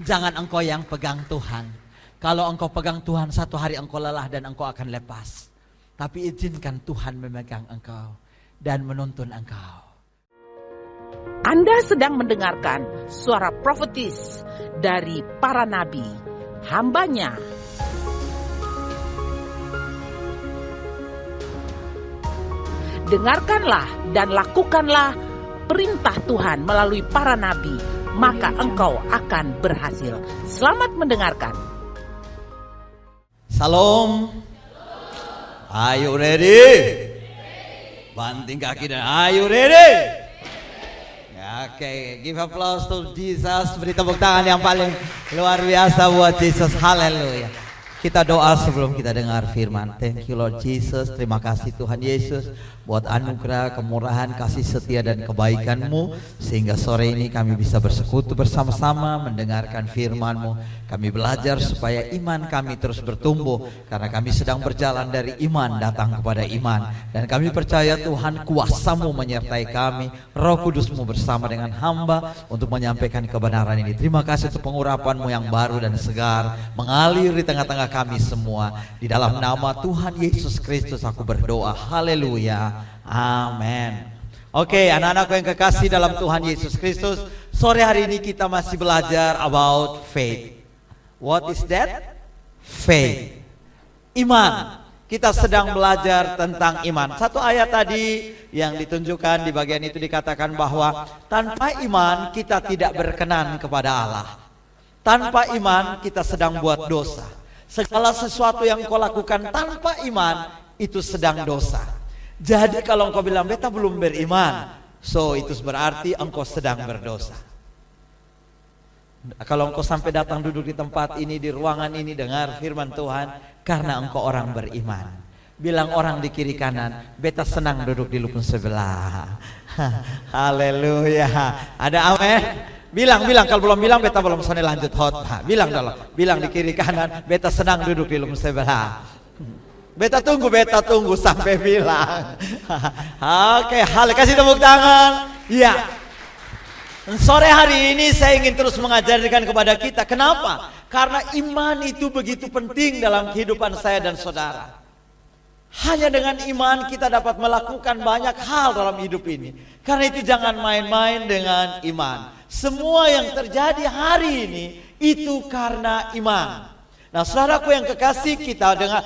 Jangan engkau yang pegang Tuhan. Kalau engkau pegang Tuhan, satu hari engkau lelah dan engkau akan lepas. Tapi izinkan Tuhan memegang engkau dan menuntun engkau. Anda sedang mendengarkan suara profetis dari para nabi, hambanya. Dengarkanlah dan lakukanlah perintah Tuhan melalui para nabi, maka engkau akan berhasil. Selamat mendengarkan. Salam. Are you ready? Banting kaki dan are you ready? Oke, give applause to Jesus. Beri tepuk tangan yang paling luar biasa buat Jesus. Haleluya. Kita doa sebelum kita dengar firman. Thank you Lord Jesus. Terima kasih Tuhan Yesus buat anugerah, kemurahan, kasih setia dan kebaikan-Mu, sehingga sore ini kami bisa bersekutu bersama-sama mendengarkan firman-Mu. Kami belajar supaya iman kami terus bertumbuh, karena kami sedang berjalan dari iman datang kepada iman. Dan kami percaya Tuhan, kuasa-Mu menyertai kami, Roh Kudus-Mu bersama dengan hamba untuk menyampaikan kebenaran ini. Terima kasih untuk pengurapan-Mu yang baru dan segar mengalir di tengah-tengah kami semua. Di dalam nama Tuhan Yesus Kristus aku berdoa. Haleluya. Amin. Oke, anak-anakku yang kekasih dalam Tuhan Yesus Kristus, sore hari ini kita masih belajar about faith. What is that? Faith. Iman. Kita sedang belajar tentang iman. Satu ayat tadi yang ditunjukkan di bagian itu dikatakan bahwa tanpa iman kita tidak berkenan kepada Allah. Tanpa iman kita sedang buat dosa. Segala sesuatu yang kau lakukan tanpa iman itu sedang dosa. Jadi kalau engkau bilang beta belum beriman, so itu berarti engkau sedang berdosa. Kalau engkau sampai datang duduk di tempat ini, di ruangan ini, dengar firman Tuhan, karena engkau orang beriman. Bilang orang di kiri kanan, beta senang duduk di lupun sebelah. Haleluya. Ada amin? Bilang, kalau belum bilang beta belum sone lanjut khotbah. Bilang dulu, bilang di kiri kanan, beta senang duduk di lupun sebelah. Beta tunggu sampai bilang. Oke, kasih tepuk tangan. Iya. Sore hari ini saya ingin terus mengajarkan kepada kita. Kenapa? Karena iman itu begitu penting dalam kehidupan saya dan saudara. Hanya dengan iman kita dapat melakukan banyak hal dalam hidup ini. Karena itu jangan main-main dengan iman. Semua yang terjadi hari ini itu karena iman. Nah, saudaraku yang kekasih, kita dengan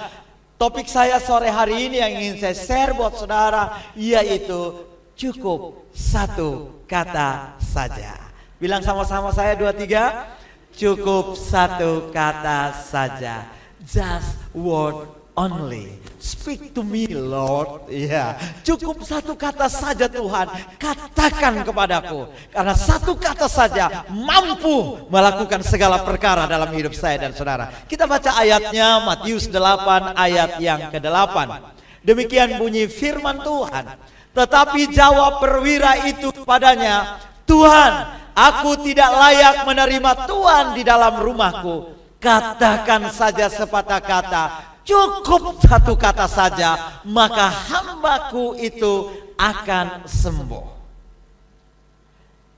topik saya sore hari ini yang ingin saya share buat saudara, yaitu cukup satu kata saja. Bilang sama-sama saya 2, 3. Cukup satu kata saja. Just word only. Speak to me Lord. Ya, cukup satu kata saja Tuhan, katakan kepadaku. Karena satu kata saja mampu melakukan segala perkara dalam hidup saya dan saudara. Kita baca ayatnya, Matius 8 ayat yang ke-8. Demikian bunyi firman Tuhan. Tetapi jawab perwira itu kepadanya, Tuhan, aku tidak layak menerima Tuhan di dalam rumahku. Katakan saja sepatah kata, cukup satu kata saja, maka hambaku itu akan sembuh.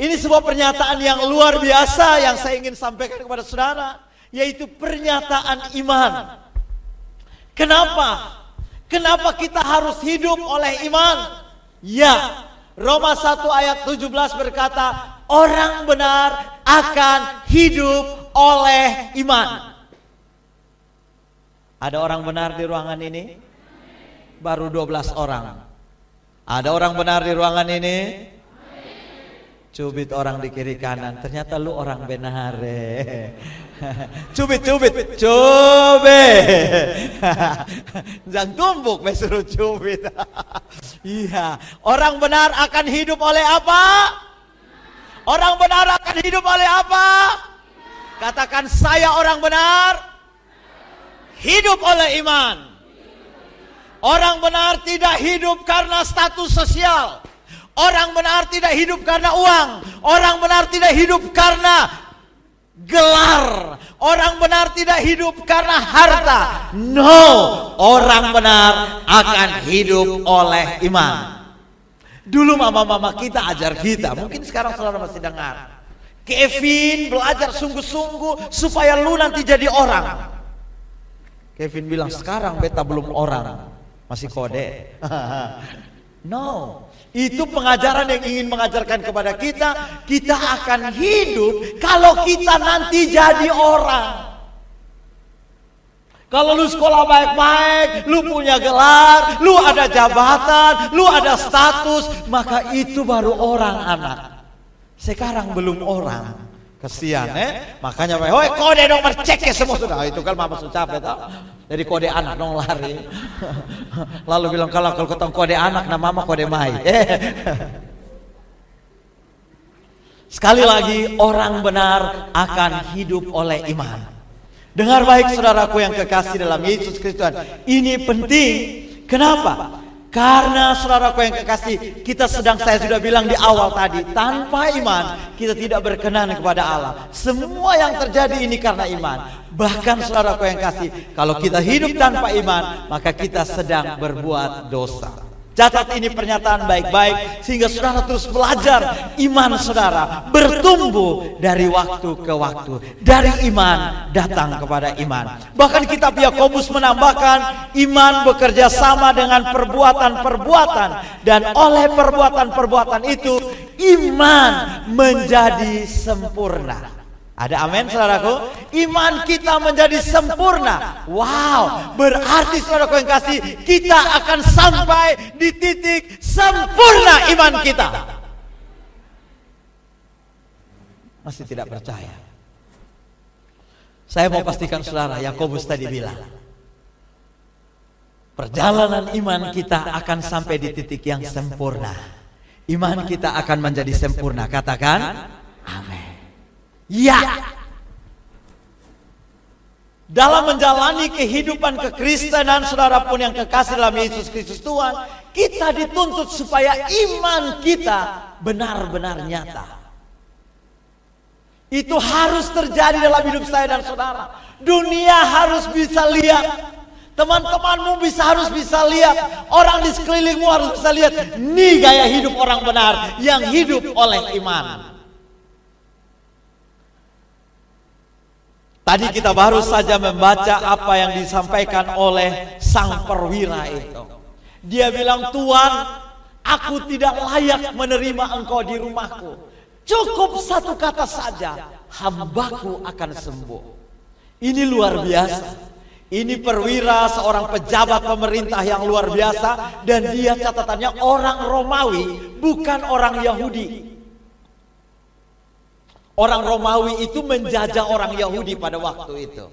Ini sebuah pernyataan yang luar biasa yang saya ingin sampaikan kepada saudara, yaitu pernyataan iman. Kenapa? Kenapa kita harus hidup oleh iman? Ya, Roma 1 ayat 17 berkata, orang benar akan hidup oleh iman. Ada orang benar di ruangan ini? Baru 12 orang. Ada orang benar di ruangan ini? Cubit orang di kiri kanan. Ternyata lu orang benar. Cubit. Jangan tumbuk suruh cubit. Iya. Orang benar akan hidup oleh apa? Orang benar akan hidup oleh apa? Katakan, saya orang benar hidup oleh iman. Orang benar tidak hidup karena status sosial. Orang benar tidak hidup karena uang. Orang benar tidak hidup karena gelar. Orang benar tidak hidup karena harta. No, orang benar akan hidup oleh iman. Dulu mama-mama kita ajar kita, mungkin sekarang saudara masih dengar. Kevin belajar sungguh-sungguh supaya lu nanti jadi orang. Kevin bilang, sekarang beta belum orang, masih kode. No, itu pengajaran yang ingin mengajarkan kepada kita. Kita akan hidup kalau kita nanti jadi orang. Kalau lu sekolah baik-baik, lu punya gelar, lu ada jabatan, lu ada status, maka itu baru orang anak. Sekarang belum orang. Kesian makanya woi kode nomor cek ya semua sudah. Itu kan mama sudah capek tau. Jadi kode anak dong lari. Lalu bilang kalau ketemu kode anak, nah mama kode mai. Sekali lagi, orang benar akan hidup oleh iman. Dengar baik saudaraku yang kekasih dalam Yesus Kristus. Ini penting. Kenapa? Karena saudaraku yang kekasih, saya sudah bilang di awal tadi, tanpa iman kita tidak berkenan kepada Allah. Semua yang terjadi ini karena iman. Bahkan saudaraku yang kasih, kalau kita hidup tanpa iman, maka kita sedang berbuat dosa. Catat ini pernyataan baik-baik sehingga saudara terus belajar iman saudara bertumbuh dari waktu ke waktu, dari iman datang kepada iman. Bahkan kitab Yakobus menambahkan iman bekerja sama dengan perbuatan-perbuatan, dan oleh perbuatan-perbuatan itu iman menjadi sempurna. Ada amin saudaraku? Iman kita menjadi sempurna. Wow, berarti saudaraku yang kasih, kita akan sampai di titik sempurna iman kita. Masih tidak percaya? Saya mau pastikan saudara, Yakobus tadi bilang, perjalanan iman kita akan sampai di titik yang sempurna. Iman kita akan menjadi sempurna. Katakan amin. Ya, dalam menjalani kehidupan kekristenan saudara pun yang kekasih dalam Yesus Kristus Tuhan, kita dituntut supaya iman kita benar-benar nyata. Itu harus terjadi dalam hidup saya dan saudara. Dunia harus bisa lihat, teman-temanmu harus bisa lihat, orang di sekelilingmu harus bisa lihat, ini gaya hidup orang benar yang hidup oleh iman. Tadi kita baru saja membaca apa yang disampaikan oleh sang perwira itu. Dia bilang, Tuhan, aku tidak layak menerima engkau di rumahku. Cukup satu kata saja, hambaku akan sembuh. Ini luar biasa. Ini perwira, seorang pejabat pemerintah yang luar biasa. Dan dia catatannya orang Romawi, bukan orang Yahudi. Orang Romawi itu menjajah orang Yahudi pada waktu itu.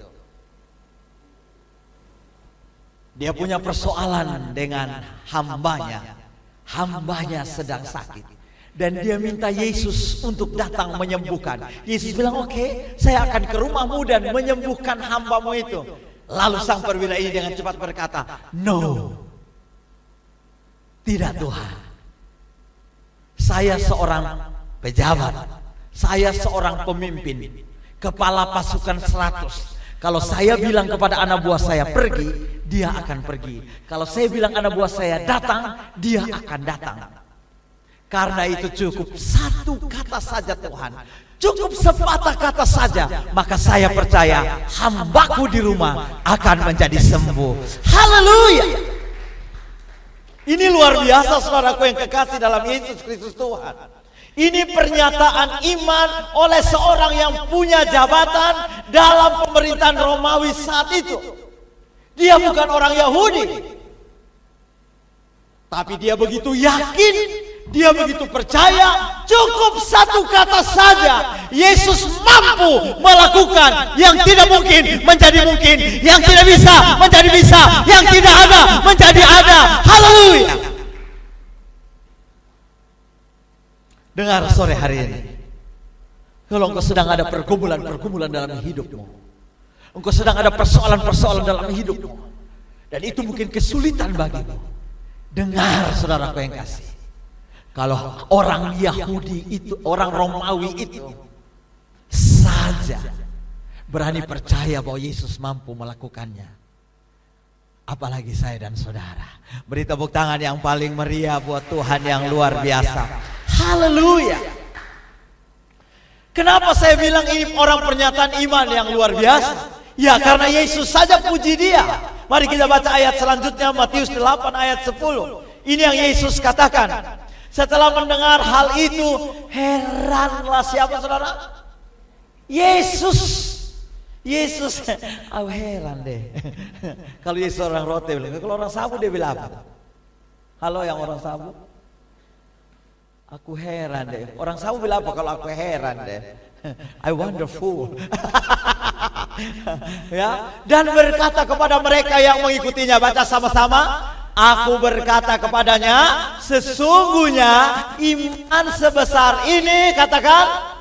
Dia punya persoalan dengan hambanya. Hambanya sedang sakit. Dan dia minta Yesus untuk datang menyembuhkan. Yesus bilang, oke, saya akan ke rumahmu dan menyembuhkan hambamu itu. Lalu sang perwira ini dengan cepat berkata, no, tidak Tuhan. Saya seorang pejabat. Saya seorang pemimpin, kepala pasukan 100. Kalau saya bilang kepada anak buah saya pergi, dia akan pergi. Kalau saya bilang anak buah saya datang, dia akan datang. Karena itu cukup satu kata saja Tuhan, cukup sepatah kata saja, maka saya percaya hambaku di rumah akan menjadi sembuh. Haleluya! Ini luar biasa saudaraku yang kekasih dalam Yesus Kristus Tuhan. Ini pernyataan iman oleh seorang yang punya jabatan dalam pemerintahan Romawi saat itu. Dia bukan orang Yahudi, tapi dia begitu yakin, dia begitu percaya, cukup satu kata saja, Yesus mampu melakukan yang tidak mungkin menjadi mungkin, yang tidak bisa menjadi bisa, yang tidak ada menjadi ada. Haleluya! Dengar sore hari ini, kalau engkau sedang ada pergumulan-pergumulan dalam hidupmu, engkau sedang ada persoalan-persoalan dalam hidupmu, dan itu mungkin kesulitan bagimu. Dengar saudaraku yang kasih, kalau orang Yahudi itu, orang Romawi itu saja berani percaya bahwa Yesus mampu melakukannya, apalagi saya dan saudara. Beri tepuk tangan yang paling meriah buat Tuhan yang luar biasa. Haleluya. Kenapa saya bilang ini orang pernyataan iman yang luar biasa? Ya karena Yesus saja puji dia. Mari kita baca ayat selanjutnya, Matius 8 ayat 10. Ini yang Yesus katakan. Setelah mendengar hal itu, heranlah siapa saudara? Yesus. Yesus, aku heran deh. Kalau Yesus orang roti, kalau orang sabu dia bilang apa? Halo yang orang sabu? Aku heran deh. Orang sabu bilang apa kalau aku heran deh? I wonderful. Ya, dan berkata kepada mereka yang mengikutinya, baca sama-sama. Aku berkata kepadanya, sesungguhnya iman sebesar ini, katakan.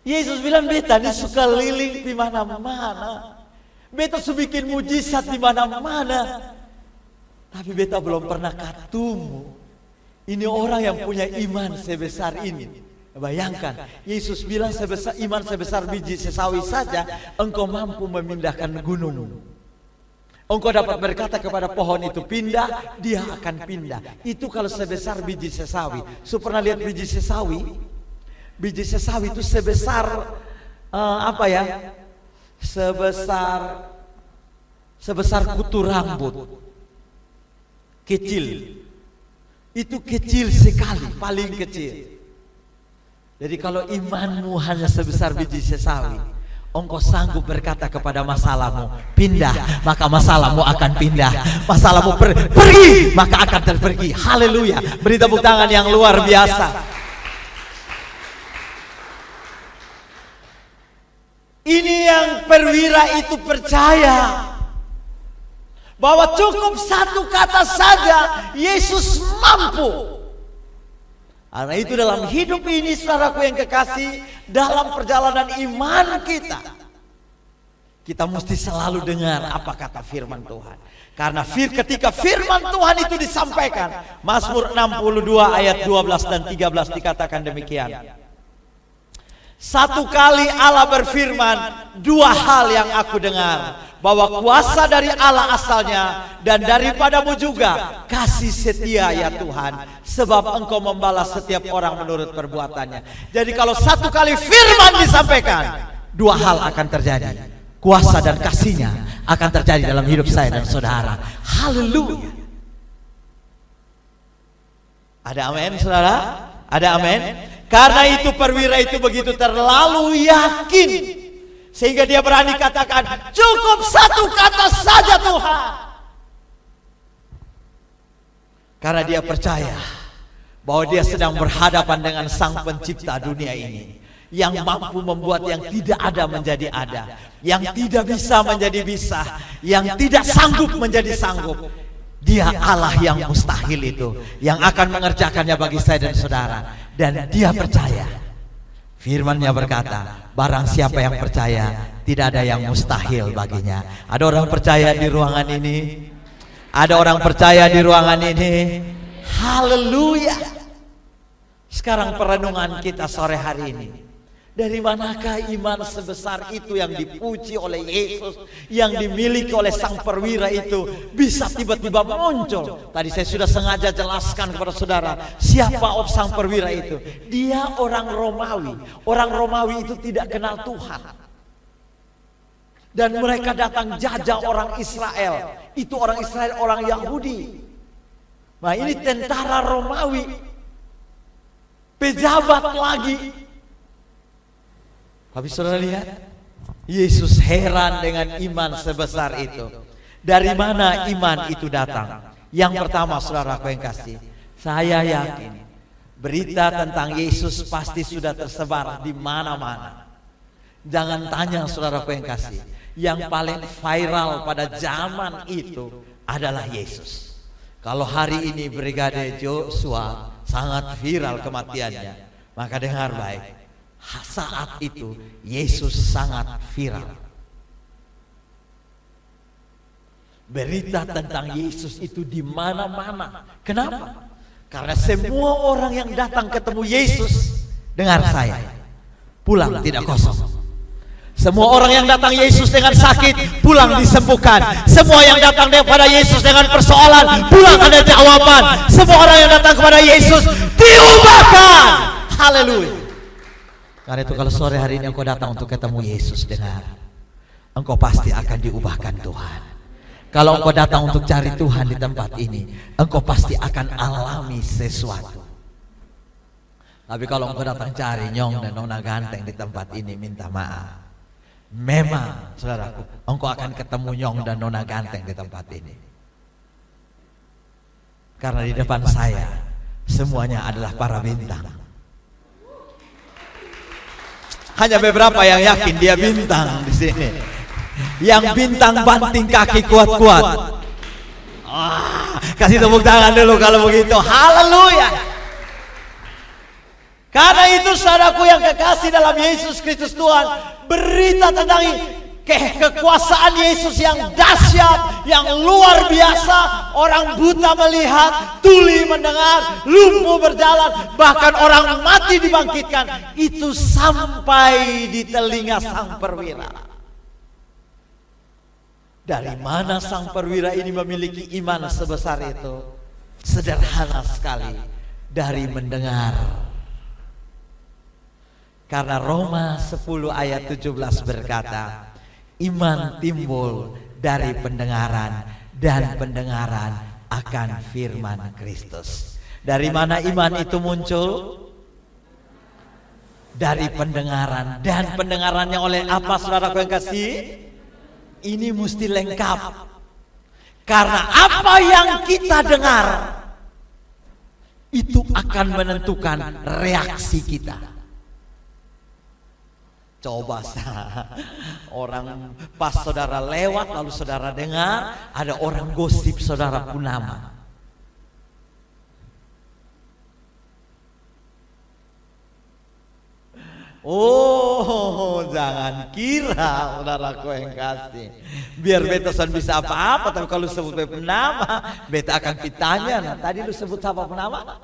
Yesus bilang, beta ini suka liling di mana-mana. Beta suka bikin mujizat di mana-mana. Tapi beta belum pernah ketemu ini orang yang punya iman sebesar ini. Bayangkan, Yesus bilang iman sebesar biji sesawi saja engkau mampu memindahkan gunung. Engkau dapat berkata kepada pohon itu pindah, dia akan pindah. Itu kalau sebesar biji sesawi. So pernah lihat biji sesawi? Biji sesawi itu sebesar apa ya? Sebesar kutu rambut. Kecil. Itu kecil sekali, paling kecil. Jadi kalau imanmu hanya sebesar biji sesawi, engkau sanggup berkata kepada masalahmu, pindah, maka masalahmu akan pindah. Masalahmu pergi, maka akan terpergi. Haleluya. Beri tepuk tangan yang luar biasa. Ini yang perwira itu percaya bahwa cukup satu kata saja Yesus mampu. Karena itu dalam hidup ini saudaraku yang kekasih, dalam perjalanan iman kita mesti selalu dengar apa kata firman Tuhan. Karena ketika firman Tuhan itu disampaikan, Mazmur 62 ayat 12 dan 13 dikatakan demikian. Satu kali Allah berfirman, dua hal yang aku dengar, bahwa kuasa dari Allah asalnya, dan daripadamu juga kasih setia ya Tuhan, sebab engkau membalas setiap orang menurut perbuatannya. Jadi kalau satu kali firman disampaikan, dua hal akan terjadi. Kuasa dan kasihnya akan terjadi dalam hidup saya dan saudara. Haleluya. Ada amin saudara? Ada amin? Karena itu perwira itu begitu terlalu yakin, sehingga dia berani katakan, cukup satu kata saja Tuhan. Karena dia percaya bahwa dia sedang berhadapan dengan Sang Pencipta dunia ini, yang mampu membuat yang tidak ada menjadi ada, yang tidak bisa menjadi bisa, yang tidak sanggup menjadi sanggup. Dia Allah yang mustahil itu, yang akan mengerjakannya bagi saya dan saudara. Dan dia percaya. Firman-Nya berkata, barang siapa yang percaya, tidak ada yang mustahil baginya. Ada orang percaya di ruangan ini? Ada orang percaya di ruangan ini? Haleluya. Sekarang perenungan kita sore hari ini, dari manakah iman sebesar itu yang dipuji oleh Yesus, yang dimiliki oleh sang perwira itu bisa tiba-tiba muncul? Tadi saya sudah sengaja jelaskan kepada saudara siapa sang perwira itu. Dia orang Romawi. Orang Romawi itu tidak kenal Tuhan, dan mereka datang jajah orang Israel. Itu orang Israel, orang Yahudi. Nah ini tentara Romawi, pejabat lagi. Tapi saudara lihat, Yesus heran dengan iman sebesar itu. Dari mana iman itu datang? Yang pertama saudaraku yang kasih, saya yakin berita tentang Yesus pasti sudah tersebar di mana-mana. Jangan tanya saudaraku yang kasih, yang paling viral pada zaman itu adalah Yesus. Kalau hari ini Brigade Joshua sangat viral kematiannya, maka dengar baik, saat itu Yesus sangat viral. Berita tentang Yesus itu di mana-mana. Kenapa? Karena semua orang yang datang ketemu Yesus, dengar saya, pulang tidak kosong. Semua orang yang datang Yesus dengan sakit, pulang disembuhkan. Semua yang datang kepada Yesus dengan persoalan, pulang ada jawaban. Semua orang yang datang kepada Yesus diubahkan. Haleluya. Karena itu kalau sore hari ini engkau datang untuk ketemu Yesus, dengar, engkau pasti akan diubahkan Tuhan. Kalau engkau datang untuk cari Tuhan di tempat ini, engkau pasti akan alami sesuatu. Tapi kalau engkau datang cari nyong dan nona ganteng di tempat ini, minta maaf. Memang, saudaraku, engkau akan ketemu nyong dan nona ganteng di tempat ini. Karena di depan saya semuanya adalah para bintang. Hanya beberapa yang yakin dia bintang di sini. Yang bintang banting kaki kuat-kuat. Kasih tepuk tangan dulu kalau begitu. Haleluya. Karena itu saudaraku yang kekasih dalam Yesus Kristus Tuhan, berita tentang kekuasaan Yesus yang dahsyat, yang luar biasa. Orang buta melihat, tuli mendengar, lumpuh berjalan, bahkan orang mati dibangkitkan. Itu sampai di telinga sang perwira. Dari mana sang perwira ini memiliki iman sebesar itu? Sederhana sekali, dari mendengar. Karena Roma 10 ayat 17 berkata, iman timbul dari pendengaran, dan pendengaran akan firman Kristus. Dari mana iman itu muncul? Dari pendengaran. Dan pendengarannya oleh apa, saudaraku yang kasih? Ini mesti lengkap. Karena apa yang kita dengar itu akan menentukan reaksi kita. Coba orang pas saudara lewat lalu saudara dengar ada orang gosip saudara punama. Oh, jangan kira saudaraku yang kasih, biar betasan bisa apa-apa. Tapi kalau sebut penama, beta akan ditanya. Nah, tadi lu sebut apa penama?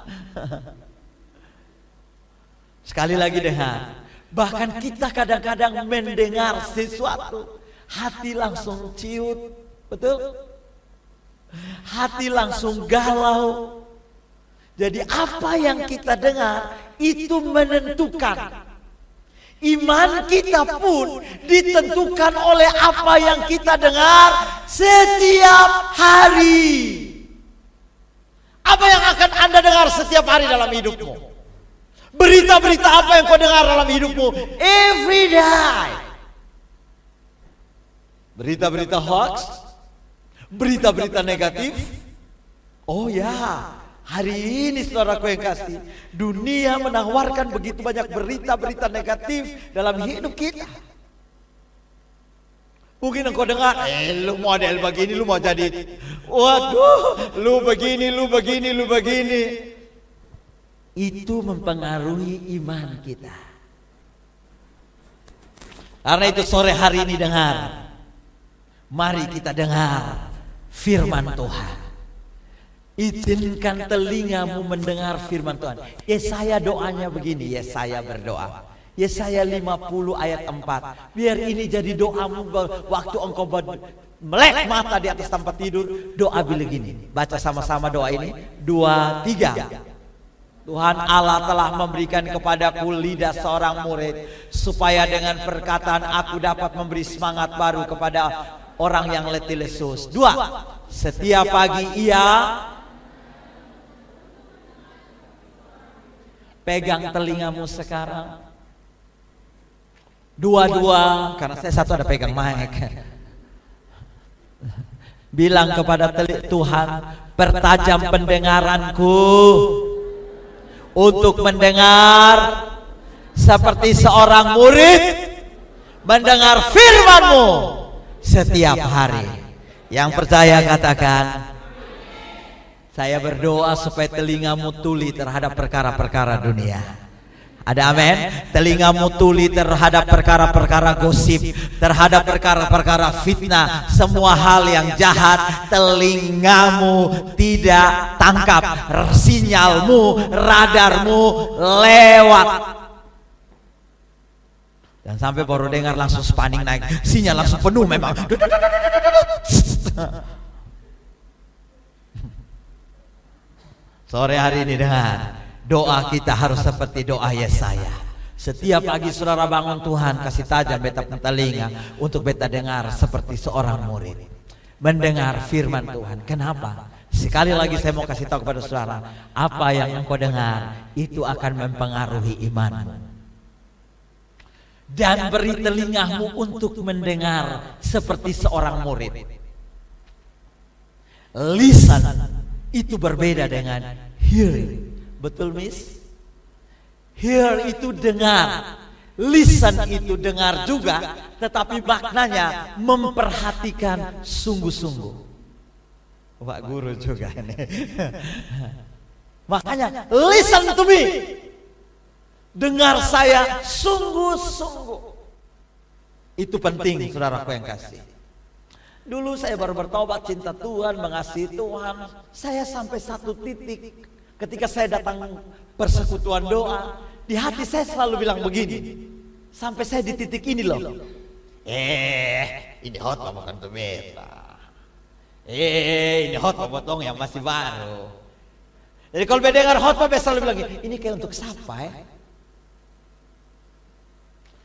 Sekali lagi dengar. Bahkan kita kadang-kadang mendengar sesuatu, hati langsung ciut, betul? Hati langsung galau. Jadi apa yang kita dengar itu menentukan. Iman kita pun ditentukan oleh apa yang kita dengar setiap hari. Apa yang akan Anda dengar setiap hari dalam hidupmu? Berita-berita apa yang kau dengar dalam hidupmu? Every day. Berita-berita hoax, berita-berita negatif. Oh ya, hari ini saudaraku yang kasih, dunia menawarkan begitu banyak berita-berita negatif dalam hidup kita. Mungkin engkau dengar, lu model begini, lu mau jadi, waduh, lu begini, lu begini, lu begini. Itu mempengaruhi iman kita. Karena itu sore hari ini dengar, mari kita dengar firman Tuhan. Izinkan telingamu mendengar firman Tuhan. Yesaya doanya begini, Yesaya berdoa. Yesaya 50 ayat 4. Biar ini jadi doamu waktu engkau melek mata di atas tempat tidur. Doa begini. Baca sama-sama doa ini. 2, 3. Tuhan Allah telah memberikan kepadaku lidah seorang murid, supaya dengan perkataan aku dapat memberi semangat baru kepada orang yang letih lesu. 2. Setiap pagi ia pegang telingamu sekarang. 2, karena saya satu ada pegang mic. Bilang kepada Tuhan, pertajam pendengaranku untuk mendengar seperti seorang murid mendengar firman-Mu setiap hari. Yang percaya katakan, saya berdoa supaya telingamu tuli terhadap perkara-perkara dunia. Ada amin? Telingamu tuli terhadap perkara-perkara gosip, terhadap perkara-perkara fitnah, semua hal yang jahat. Telingamu tidak tangkap, sinyalmu, radarmu lewat. Dan sampai baru dengar langsung spanning naik, sinyal langsung penuh memang. Sore hari ini dengar, doa kita harus seperti doa Yesaya. Setiap pagi saudara bangun, Tuhan kasih tajam beta telinga untuk beta dengar seperti seorang murid. Mendengar firman Tuhan. Kenapa? Sekali lagi saya mau kasih tahu kepada saudara, apa yang engkau dengar itu akan mempengaruhi imanmu. Dan beri telingamu untuk mendengar seperti seorang murid. Lisan itu berbeda dengan hearing. Betul, Miss? Hear itu dengar, listen itu dengar juga, tetapi maknanya memperhatikan sungguh-sungguh. Pak Guru juga ini. Makanya listen to me. Dengar saya sungguh-sungguh. Itu penting, saudaraku yang kasih. Dulu saya baru bertobat, cinta Tuhan, mengasihi Tuhan. Saya sampai satu titik ketika saya datang persekutuan doa, di hati saya selalu bilang begini. Sampai saya di titik ini loh. Ini khotbah bukan untuk beta. Ini khotbah potong yang masih baru. Jadi kalau beta dengar khotbah, beta selalu bilang gini, ini kayak untuk siapa ya?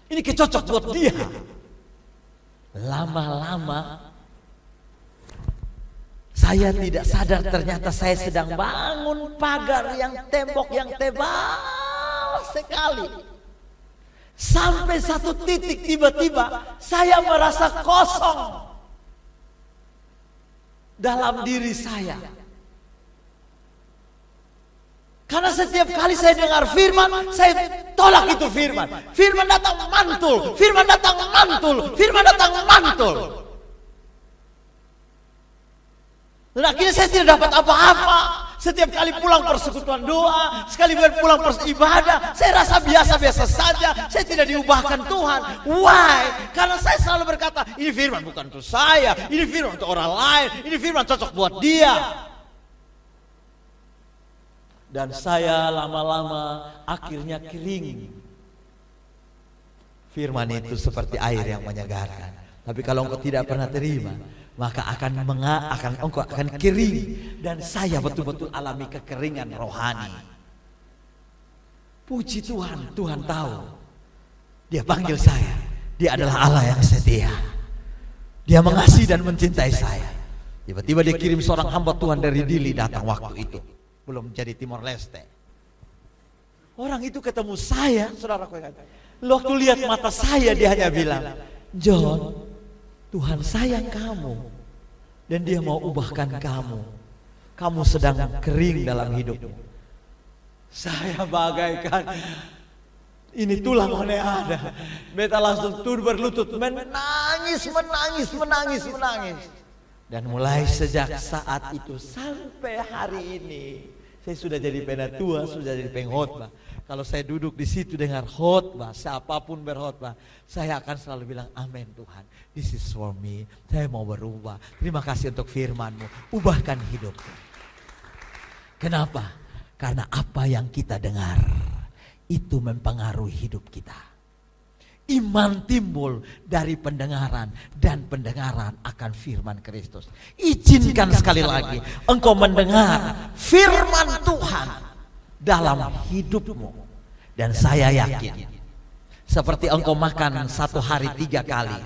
Ini kecocok buat dia. Lama-lama saya tidak sadar ternyata saya sedang bangun pagar yang tembok yang tebal sekali. Sampai satu titik tiba-tiba saya merasa kosong dalam diri saya. Karena setiap kali saya dengar firman, saya tolak itu firman. Firman datang mantul, firman datang mantul, firman datang mantul. Dan akhirnya saya tidak dapat apa-apa. Setiap kali pulang persekutuan doa, sekali pulang ibadah, saya rasa biasa-biasa saja. Saya tidak diubahkan Tuhan. Why? Karena saya selalu berkata, ini firman bukan untuk saya, ini firman untuk orang lain, ini firman cocok buat dia. Dan saya lama-lama akhirnya kering. Firman itu seperti air yang menyegarkan. Tapi kalau engkau tidak pernah terima, maka engkau akan kering. Dan saya betul-betul alami kekeringan rohani. Puji Tuhan, Tuhan tahu. Dia panggil saya. Dia adalah Allah yang setia. Dia mengasihi dan mencintai saya. Tiba-tiba dia kirim seorang hamba Tuhan dari Dili datang waktu itu. Belum jadi Timor Leste. Orang itu ketemu saya, saudaraku yang kata. Waktu lihat mata saya, dia hanya bilang, John, Tuhan sayang kamu. Dan dia mau ubahkan kamu. Kamu sedang kering dalam hidupmu. Saya bagaikan ini tulang mana yang ada. Beta langsung turun berlutut, menangis. Dan mulai sejak saat itu sampai hari ini, saya sudah jadi penatua, sudah jadi pengkhotbah. Kalau saya duduk di situ dengar khotbah, siapapun berkhotbah, saya akan selalu bilang, amin Tuhan, this is for me. Saya mau berubah. Terima kasih untuk firman-Mu. Ubahkan hidupku. Kenapa? Karena apa yang kita dengar itu mempengaruhi hidup kita. Iman timbul dari pendengaran, dan pendengaran akan firman Kristus. Izinkan sekali lagi engkau mendengar firman Tuhan dalam hidupmu. Dan saya yakin, seperti engkau makan satu hari 3 kali.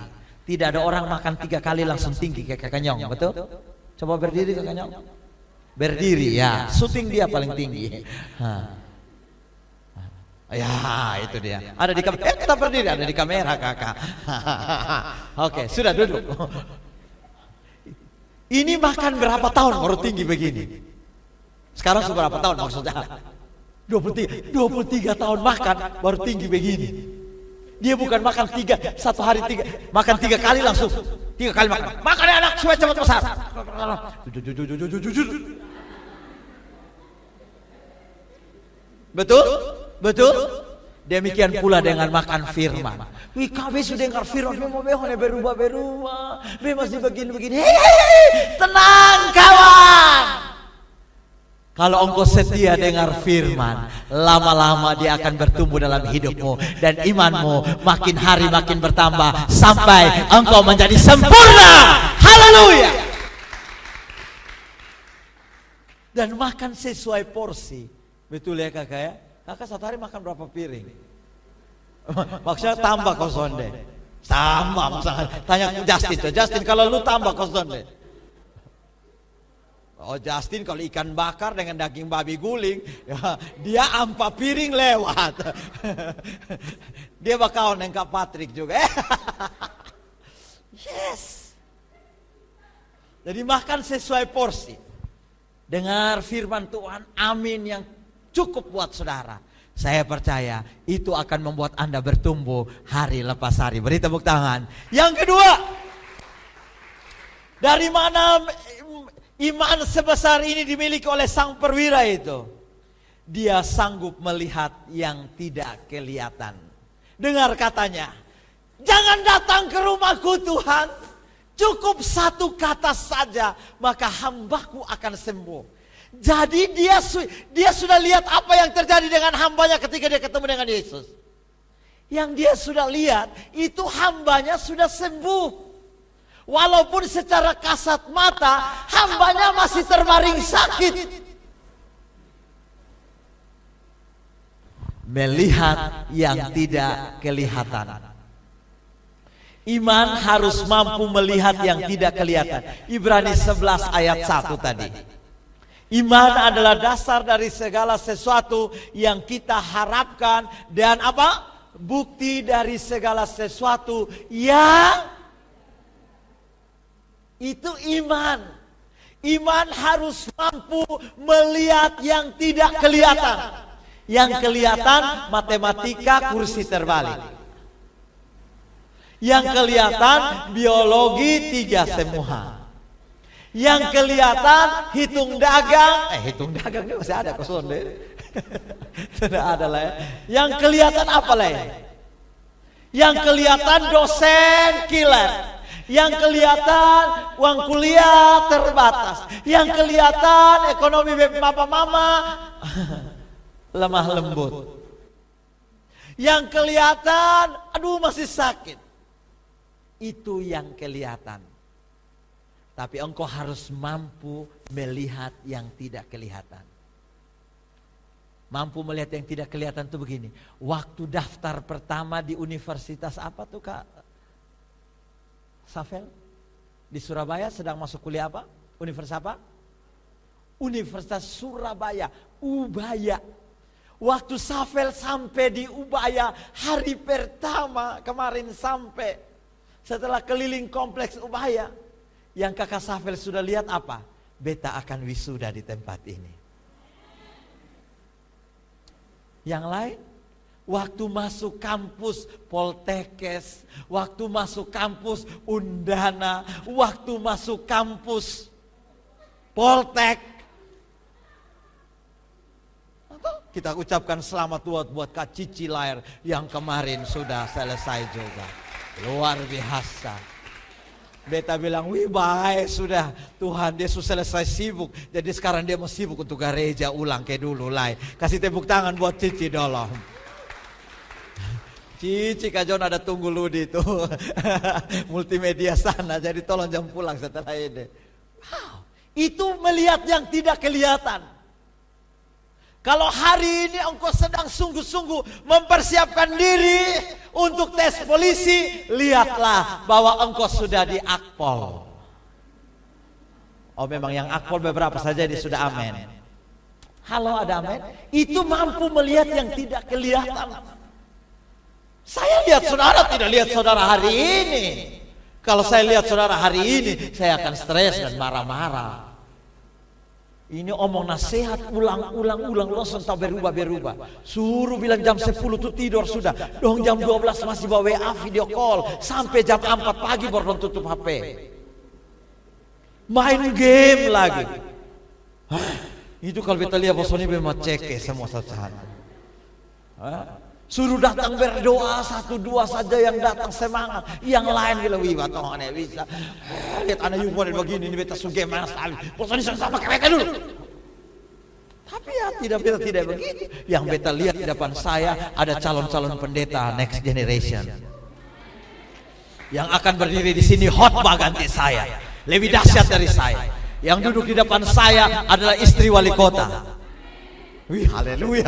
Tidak ada orang makan 3 kali langsung tinggi kayak Kakak Nyong, betul? Coba berdiri Kakak Nyong. Berdiri ya, syuting dia paling tinggi. Ya itu dia. Ada di kamera. Kita berdiri, ada di kamera kakak. Oke, sudah duduk. Ini makan berapa tahun baru tinggi begini? Sekarang sudah berapa tahun maksudnya? 23 tahun makan baru tinggi begini. Dia bukan makan 3 satu hari 3, makan 3 kali langsung. 3 kali makan. Makan ya anak supaya cepat besar. Betul? Betul? Demikian pula dengan makan firman. Wih, kami sudah dengar firman, mau berubah. Masih begini. Hei, tenang kawan. Kalau engkau setia dengar firman, lama-lama dia akan bertumbuh dalam hidupmu. Dan imanmu makin hari makin bertambah sampai engkau menjadi sempurna. Haleluya. Dan makan sesuai porsi. Betul ya kakak ya? Kakak satu hari makan berapa piring? Maksudnya tambah kau sonde. Tambah misalnya. Tanya Justin kalau lu tambah kau sonde. Oh Justin kalau ikan bakar dengan daging babi guling, ya, dia 4 piring lewat. Dia bakal nengkap Patrick juga. Yes. Jadi makan sesuai porsi. Dengar firman Tuhan, amin, yang cukup buat saudara. Saya percaya itu akan membuat Anda bertumbuh hari lepas hari. Beri tepuk tangan. Yang kedua, dari mana iman sebesar ini dimiliki oleh sang perwira itu? Dia sanggup melihat yang tidak kelihatan. Dengar katanya, jangan datang ke rumahku Tuhan, cukup satu kata saja maka hambaku akan sembuh. Jadi dia sudah lihat apa yang terjadi dengan hambanya ketika dia ketemu dengan Yesus. Yang dia sudah lihat itu hambanya sudah sembuh. Walaupun secara kasat mata hambanya masih terbaring sakit. Melihat yang tidak kelihatan. Iman harus mampu melihat yang tidak kelihatan. Ibrani 11 ayat 1 tadi. Iman adalah dasar dari segala sesuatu yang kita harapkan dan apa? Bukti dari segala sesuatu yang itu iman. Iman harus mampu melihat yang tidak kelihatan. Yang kelihatan matematika kursi terbalik. Yang kelihatan biologi 3 semua. Yang kelihatan hitung dagang. Hitung dagang ini masih ada kosong deh. Tidak ada lah ya. Yang kelihatan apa lah ya? Yang kelihatan dosen killer. Yang kelihatan uang kuliah terbatas. Yang kelihatan ekonomi papa mama lemah lembut. Yang kelihatan aduh masih sakit. Itu yang kelihatan. Tapi engkau harus mampu melihat yang tidak kelihatan. Mampu melihat yang tidak kelihatan itu begini. Waktu daftar pertama di universitas apa tuh Kak Safel? Di Surabaya sedang masuk kuliah apa? Universitas apa? Universitas Surabaya, Ubaya. Waktu Safel sampai di Ubaya hari pertama kemarin sampai. Setelah keliling kompleks Ubaya. Yang kakak Safel sudah lihat apa? Beta akan wisuda di tempat ini. Yang lain, waktu masuk kampus Poltekkes, waktu masuk kampus Undana, waktu masuk kampus Poltek. Kita ucapkan selamat buat Kak Cici Lair yang kemarin sudah selesai juga. Luar biasa. Beta bilang, wih baik sudah Tuhan, dia sudah selesai sibuk. Jadi sekarang dia mau sibuk untuk gereja ulang kayak dulu lah. Kasih tepuk tangan buat Cici dulu. Cici Kak Jon ada tunggu Ludi itu. Multimedia sana, jadi tolong jam pulang setelah ini. Wow, itu melihat yang tidak kelihatan. Kalau hari ini engkau sedang sungguh-sungguh mempersiapkan diri untuk tes polisi, lihatlah bahwa engkau sudah di akpol. Oh memang yang akpol beberapa saja ini sudah amin. Halo ada amin? Itu mampu melihat yang tidak kelihatan. Saya lihat saudara tidak lihat saudara hari ini. Kalau saya lihat saudara hari ini, saya akan stres dan marah-marah. Ini omong nasihat ulang langsung tak berubah. Suruh bilang jam 10 tuh tidur sudah. Dong jam 12 masih bawa WA video call. Sampai jam 4 pagi baru tutup HP. Main game lagi. Itu kalau kita lihat bosnya memang cek semua saja. Suruh datang berdoa 1-2 saja yang datang semangat. Yang lain gila wiba toh aneh bisa. Lihat anak yumon begini ini beta suge mas. Bosnya sama keweka dulu. Tapi ya tidak begitu. Yang beta lihat di depan saya ada calon-calon pendeta next generation yang akan berdiri di sini khotbah ganti saya, lebih dahsyat dari saya. Yang duduk di depan saya adalah istri wali kota. Wih, haleluya.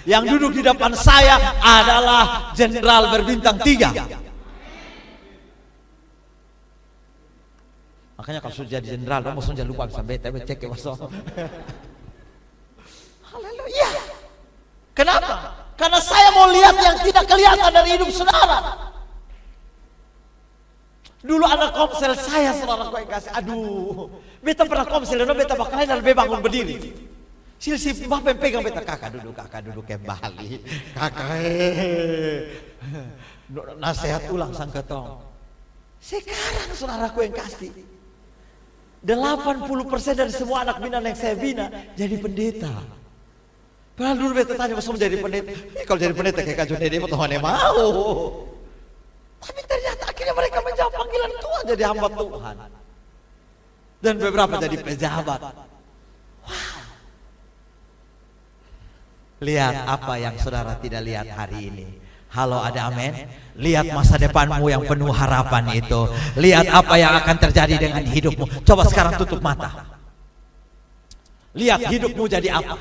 Yang duduk di depan saya adalah jenderal berbintang 3. Makanya kalau sudah jadi jenderal, kamu jangan lupa bisa beta cek ya masuk. Haleluya. Kenapa? Karena saya mau lihat yang tidak kelihatan dari hidup saudara. Dulu anak komsel saya, saudara kau yang kasih. Aduh, beta pernah komsel, dan beta bakalan dan beta bangun berdiri. Si bapak pegang beta, kakak duduk kembali. Kakak, nasihat ulang sang ketong. Sekarang saudaraku yang kasih, 80% dari semua anak binaan yang saya bina jadi pendeta. Padahal dulu beta tanya, masa mau jadi pendeta? Kalau jadi pendeta kayak Kak Jonedi, Tuhan yang mau. Tapi ternyata akhirnya mereka menjawab panggilan Tuhan jadi hamba Tuhan. Dan beberapa jadi pejabat. Wow. Lihat apa yang saudara tidak lihat hari ini. Halo, ada amin? Lihat masa depanmu yang penuh harapan itu. Lihat apa yang akan terjadi dengan hidupmu. Coba sekarang tutup mata. Lihat hidupmu jadi apa.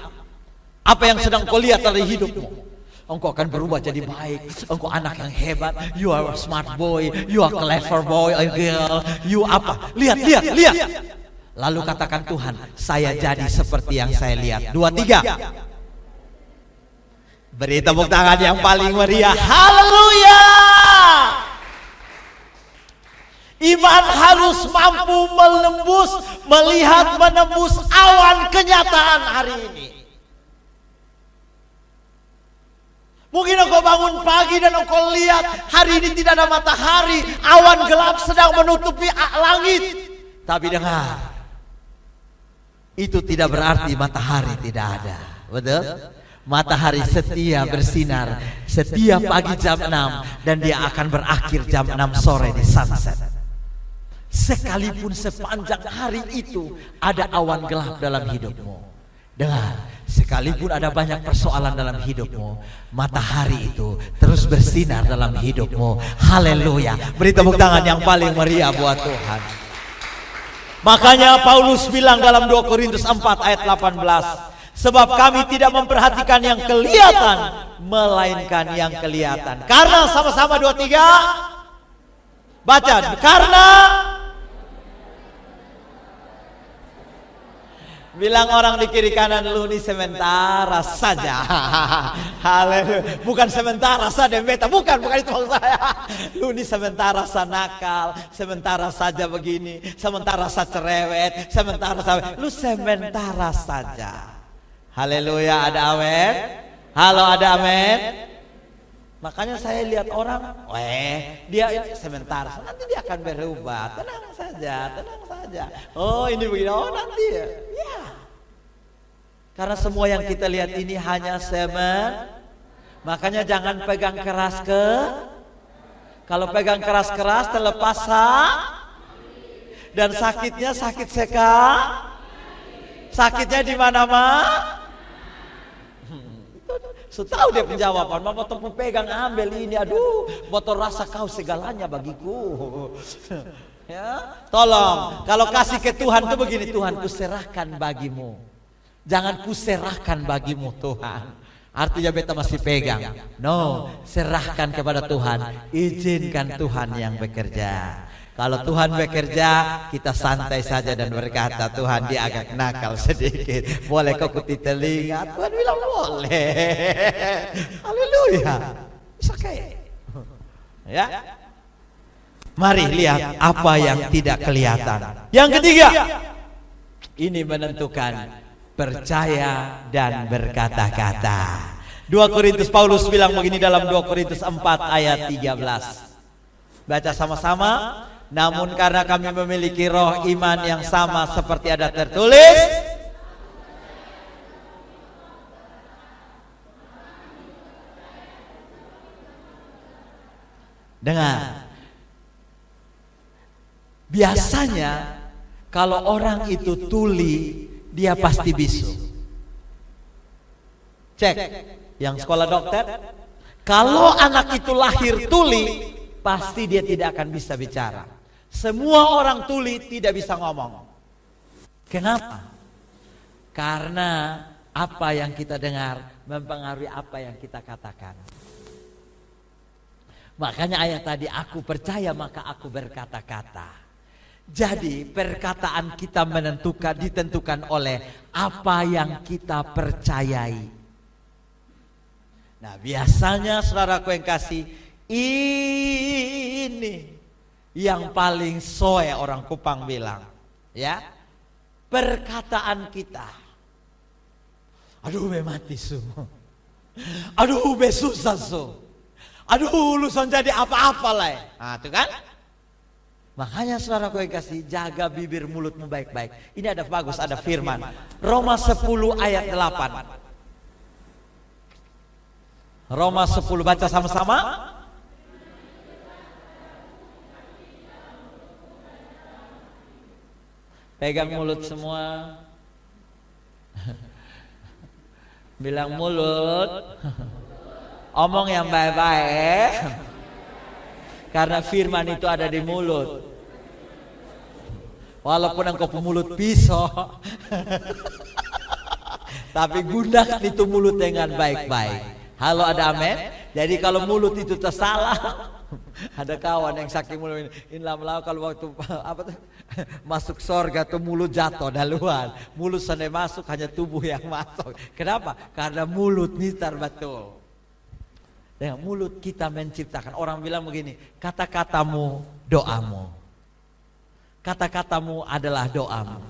Apa yang sedang kau lihat dari hidupmu. Engkau akan berubah jadi baik. Engkau anak yang hebat. You are a smart boy. You are clever boy, a girl. You apa? Lihat. Lalu katakan, Tuhan, saya jadi seperti yang saya lihat. 2, 3. Beri tepuk tangan yang paling meriah. Haleluya. Iman harus mampu menembus awan kenyataan hari ini. Mungkin engkau bangun pagi dan engkau lihat hari ini tidak ada matahari, awan gelap sedang menutupi langit. Tapi dengar, itu tidak berarti matahari tidak ada. Betul? Matahari setia bersinar setiap pagi jam 6 dan dia akan berakhir jam 6 sore di sunset. Sekalipun sepanjang hari itu ada awan gelap dalam hidupmu. Dengar, sekalipun ada banyak persoalan dalam hidupmu, matahari itu terus bersinar dalam hidupmu. Haleluya. Beri tepuk tangan yang paling meriah buat Tuhan. Makanya Paulus bilang dalam 2 Korintus 4 ayat 18, sebab kami tidak memperhatikan yang kelihatan, melainkan yang kelihatan. Karena sama-sama 2, 3. Baca, karena bilang orang di kiri kanan, lu ini sementara saja. Haleluya. Bukan sementara saja beta, bukan itu maksud saya. Lu ini sementara saja nakal, sementara saja begini, sementara saja cerewet, sementara saja. Lu sementara saja. Haleluya, ada amin. Halo, ada amin. Makanya saya lihat orang, dia sementara, nanti dia akan berubah. Tenang saja. Oh, ini begini, oh nanti ya. Karena semua yang kita lihat ini hanya makanya jangan pegang keras kalau pegang keras terlepas dan sakitnya sakit sakitnya di mana-mana. So tahu dia penjawaban, mama tepuk pegang ambil ini, aduh, botol rasa kau segalanya bagiku. Ya, tolong, kalau kasih ke Tuhan tuh begini, Tuhan kuserahkan bagimu. Jangan kuserahkan bagimu Tuhan. Artinya beta masih pegang. No, serahkan kepada Tuhan. Izinkan Tuhan yang bekerja. Kalau Tuhan bekerja, kita santai saja dan berkata, Tuhan dia agak nakal sedikit, boleh kau kuti telinga? Tuhan bilang boleh. Haleluya. It's okay. Ya. Mari lihat apa yang tidak kelihatan. Yang ketiga, ini menentukan percaya dan berkata-kata. 2 Korintus, Paulus bilang begini dalam 2 Korintus 4 ayat 13. Baca sama-sama. Namun karena kami memiliki roh iman yang sama seperti ada tertulis, dengar, biasanya kalau orang itu tuli dia pasti bisu. Cek, yang sekolah dokter, kalau anak itu lahir tuli, pasti dia tidak akan bisa bicara. Semua orang tuli tidak bisa ngomong. Kenapa? Karena apa yang kita dengar mempengaruhi apa yang kita katakan. Makanya ayat tadi, aku percaya maka aku berkata-kata. Jadi perkataan kita ditentukan oleh apa yang kita percayai. Nah biasanya saudaraku yang kasih, ini yang paling soe orang Kupang bilang, ya, perkataan kita. Aduh be mati semua. Aduh be susah so. Aduh lu son jadi apa-apa lah. Nah itu kan. Makanya saudaraku yang kasih, jaga bibir mulutmu baik-baik. Ini ada bagus, ada firman. Roma 10 ayat 8. Roma 10 baca sama-sama. Pegang mulut semua. Bilang mulut. Omong yang baik-baik. Karena firman itu ada di mulut. Walaupun engkau pemulut pisau. Tapi gunakan itu mulut dengan baik-baik. Halo, ada amin? Jadi kalau mulut itu tersalah. Ada kawan yang saking mulut ini lama-lama kalau waktu masuk sorga tuh mulut jatuh dahuluan. Mulut sana masuk, hanya tubuh yang masuk. Kenapa? Karena mulut nitar betul. Dengan mulut kita menciptakan. Orang bilang begini, kata-katamu doamu. Kata-katamu adalah doamu.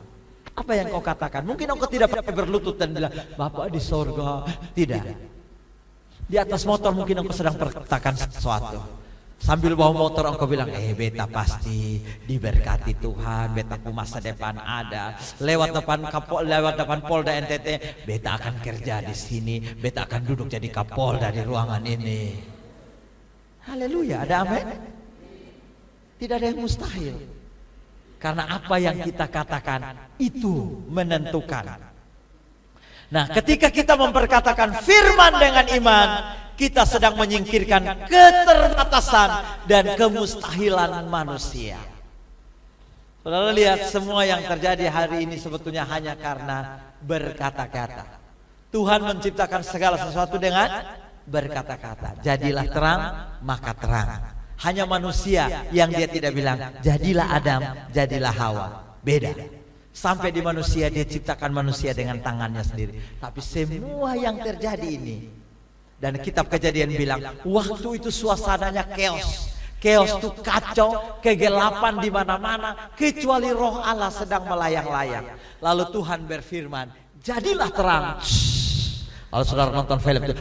Apa yang kau katakan? Mungkin engkau tidak berlutut dan bilang, Bapak di sorga. Tidak. Di atas motor mungkin engkau sedang perkatakan sesuatu. Sambil bawa motor engkau bilang, beta pasti diberkati Tuhan, beta ku masa depan ada. Lewat depan Polda NTT, beta akan kerja di sini, beta akan duduk jadi Kapolda di ruangan ini. Haleluya, ada amin? Tidak ada yang mustahil. Karena apa yang kita katakan itu menentukan. Nah, ketika kita memperkatakan firman dengan iman, kita sedang menyingkirkan keterbatasan dan kemustahilan manusia. Saudara lihat, semua yang terjadi hari ini sebetulnya hanya karena berkata-kata. Tuhan menciptakan segala sesuatu dengan berkata-kata. Jadilah terang, maka terang. Hanya manusia yang dia tidak bilang, jadilah Adam, jadilah Hawa. Beda. Sampai di manusia dia ciptakan manusia dengan tangannya sendiri. Tapi semua yang terjadi ini, dan kitab Kejadian bilang, waktu itu suasananya chaos. Chaos itu kacau, kegelapan di mana-mana, kecuali roh Allah sedang melayang-layang. Lalu Tuhan berfirman, jadilah terang. Kalau saudara nonton film itu,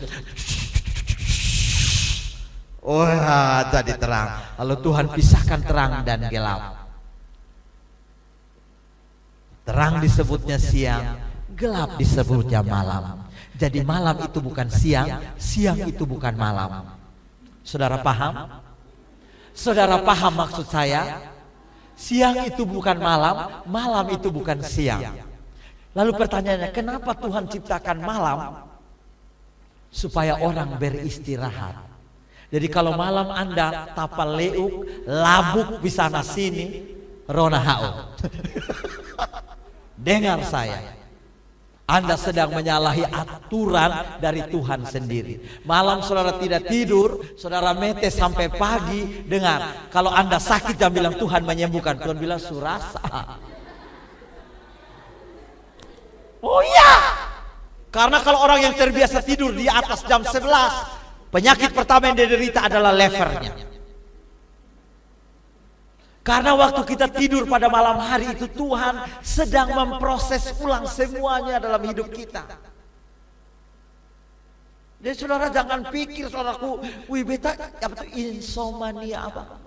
wah, jadi terang. Lalu Tuhan pisahkan terang dan gelap. Terang disebutnya siang, gelap disebutnya malam. Jadi malam itu bukan siang, siang itu bukan malam. Saudara paham? Saudara paham maksud saya? Siang itu bukan malam, malam itu bukan siang. Lalu pertanyaannya, kenapa Tuhan ciptakan malam? Supaya orang beristirahat. Jadi kalau malam Anda tapal leuk, labuk di sana sini, rona hao. Dengar saya. Anda sedang menyalahi aturan dari Tuhan sendiri. Malam saudara tidak tidur, saudara mete sampai pagi. Dengar, kalau Anda sakit jangan bilang Tuhan menyembuhkan. Tuhan bilang surasa. Oh iya. Karena kalau orang yang terbiasa tidur di atas jam 11, penyakit pertama yang diderita adalah levernya. Karena waktu kita tidur pada malam hari itu, Tuhan sedang memproses ulang semuanya dalam hidup kita. Jadi saudara jangan pikir, saudaraku, wih beta apa itu insomnia apa?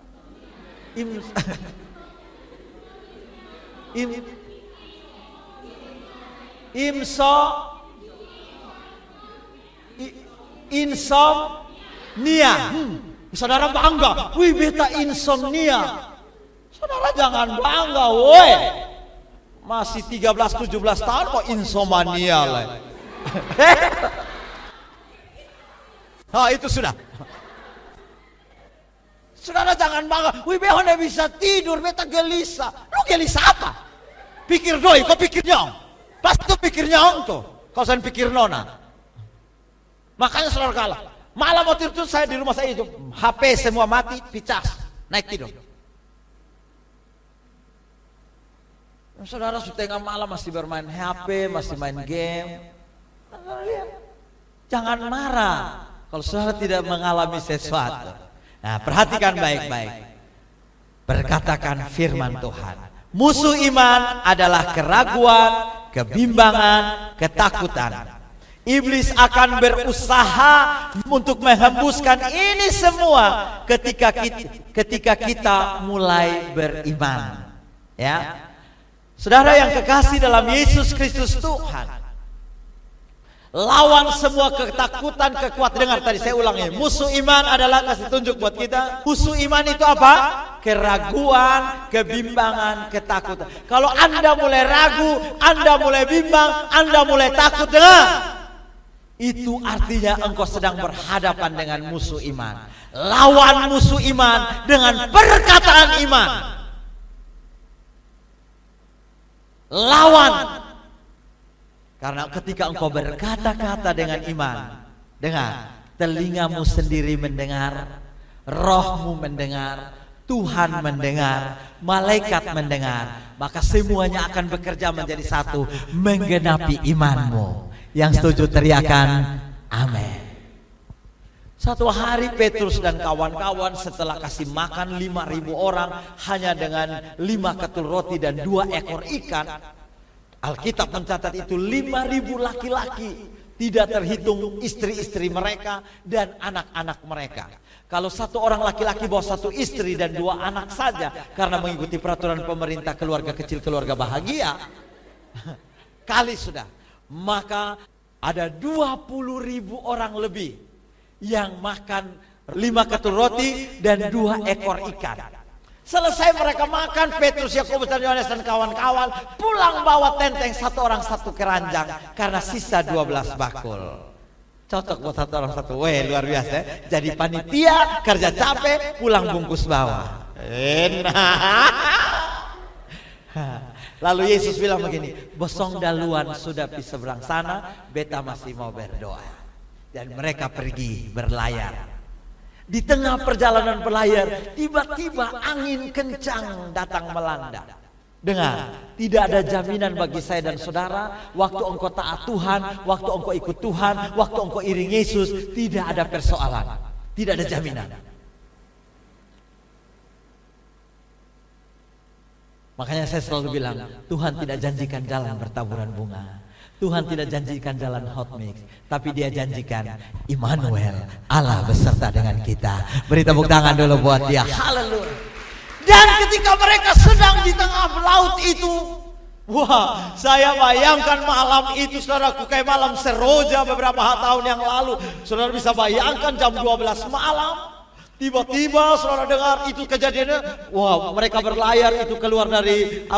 Insomnia. Saudara bangga, wih beta insomnia. Saudara jangan bangga, woi. Masih 13-17 tahun kok insomnia lah. Nah itu sudah. Saudara jangan bangga, wih behone bisa tidur, beta gelisah. Lu gelisah apa? Pikir doi, kau pikir nyong. Pas itu pikir nyong tuh, kau sen pikir nona. Makanya saudara kalah. Malam waktu itu saya di rumah saya itu, HP semua mati, picas, naik tidur. Saudara setengah malam masih bermain HP, masih main game. Jangan marah kalau saudara tidak mengalami sesuatu. Nah, perhatikan baik-baik. Berkatakan firman Tuhan. Musuh iman adalah keraguan, kebimbangan, ketakutan. Iblis akan berusaha untuk menghembuskan ini semua ketika kita mulai beriman. Ya. Saudara yang kekasih dalam Yesus Kristus Tuhan. Lawan semua ketakutan, kekuatan. Dengar tadi saya ulangi. Musuh iman adalah, kasih tunjuk buat kita. Musuh iman itu apa? Keraguan, kebimbangan, ketakutan. Kalau Anda mulai ragu, Anda mulai bimbang, Anda mulai takut, dengar. Itu artinya engkau sedang berhadapan dengan musuh iman. Lawan musuh iman dengan perkataan iman. Lawan. Karena ketika engkau berkata-kata dengan iman, dengar, telingamu sendiri mendengar, rohmu mendengar, Tuhan mendengar, malaikat mendengar, maka semuanya akan bekerja menjadi satu, menggenapi imanmu. Yang setuju teriakan amin. Satu hari Petrus dan kawan-kawan setelah kasih makan 5.000 orang hanya dengan 5 ketul roti dan 2 ekor ikan. Alkitab mencatat itu 5.000 laki-laki, tidak terhitung istri-istri mereka dan anak-anak mereka. Kalau satu orang laki-laki bawa 1 istri dan 2 anak saja, karena mengikuti peraturan pemerintah keluarga kecil, keluarga bahagia, kali sudah, maka ada 20.000 orang lebih yang makan 5 ketul roti dan 2 ekor ikan. Selesai mereka makan, Petrus, Yakobus dan Yohanes dan kawan-kawan pulang bawa tenteng, 1 orang 1 keranjang karena sisa 12 bakul. Cocok buat 1 orang 1. Weh, luar biasa. Jadi panitia kerja capek, pulang bungkus bawa. Lalu Yesus bilang begini, bosong daluan sudah di seberang sana, beta masih mau berdoa. Dan mereka pergi berlayar. Di tengah perjalanan berlayar, tiba-tiba angin kencang datang melanda. Dengar, tidak ada jaminan bagi saya dan saudara, waktu engkau taat Tuhan, waktu engkau ikut Tuhan, waktu engkau iring Yesus, tidak ada persoalan, tidak ada jaminan. Makanya saya selalu bilang, Tuhan tidak janjikan jalan bertaburan bunga. Tuhan tidak janjikan jalan hot mix, tapi Dia janjikan Immanuel, Allah beserta dengan kita. Beri tepuk tangan dulu buat Dia. Haleluya. Dan ketika mereka sedang di tengah laut itu, wah, saya bayangkan malam itu, saudaraku, kayak malam Seroja beberapa tahun yang lalu. Saudara bisa bayangkan jam 12 malam. Tiba-tiba saudara dengar itu kejadiannya, wah, mereka berlayar itu keluar dari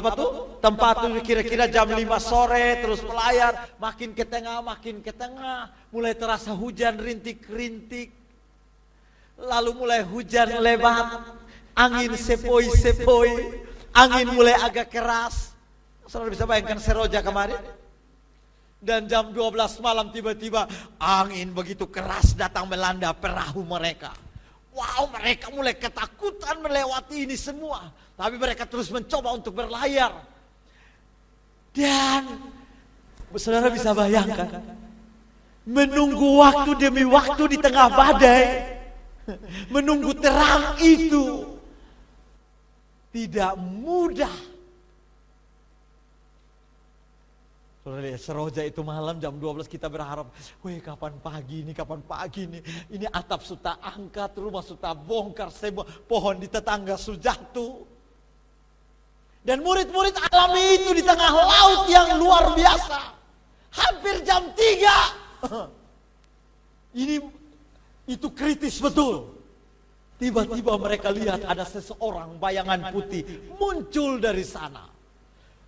tempat itu kira-kira jam 5 sore, terus berlayar makin ke tengah, mulai terasa hujan rintik-rintik, lalu mulai hujan lebat, angin sepoi-sepoi, angin mulai agak keras. Saudara bisa bayangkan Seroja kemarin. Dan jam 12 malam tiba-tiba angin begitu keras datang melanda perahu mereka. Wow, mereka mulai ketakutan melewati ini semua. Tapi mereka terus mencoba untuk berlayar. Dan saudara bisa bayangkan, menunggu waktu demi waktu di tengah badai, menunggu terang itu tidak mudah. Saudara lihat Seroja itu malam jam 12 kita berharap, weh kapan pagi ini, ini atap sudah angkat, rumah sudah bongkar, semua pohon di tetangga sudah jatuh. Dan murid-murid alami itu di tengah laut yang luar biasa. Hampir jam 3. Itu kritis betul. Tiba-tiba mereka lihat ada seseorang bayangan putih muncul dari sana.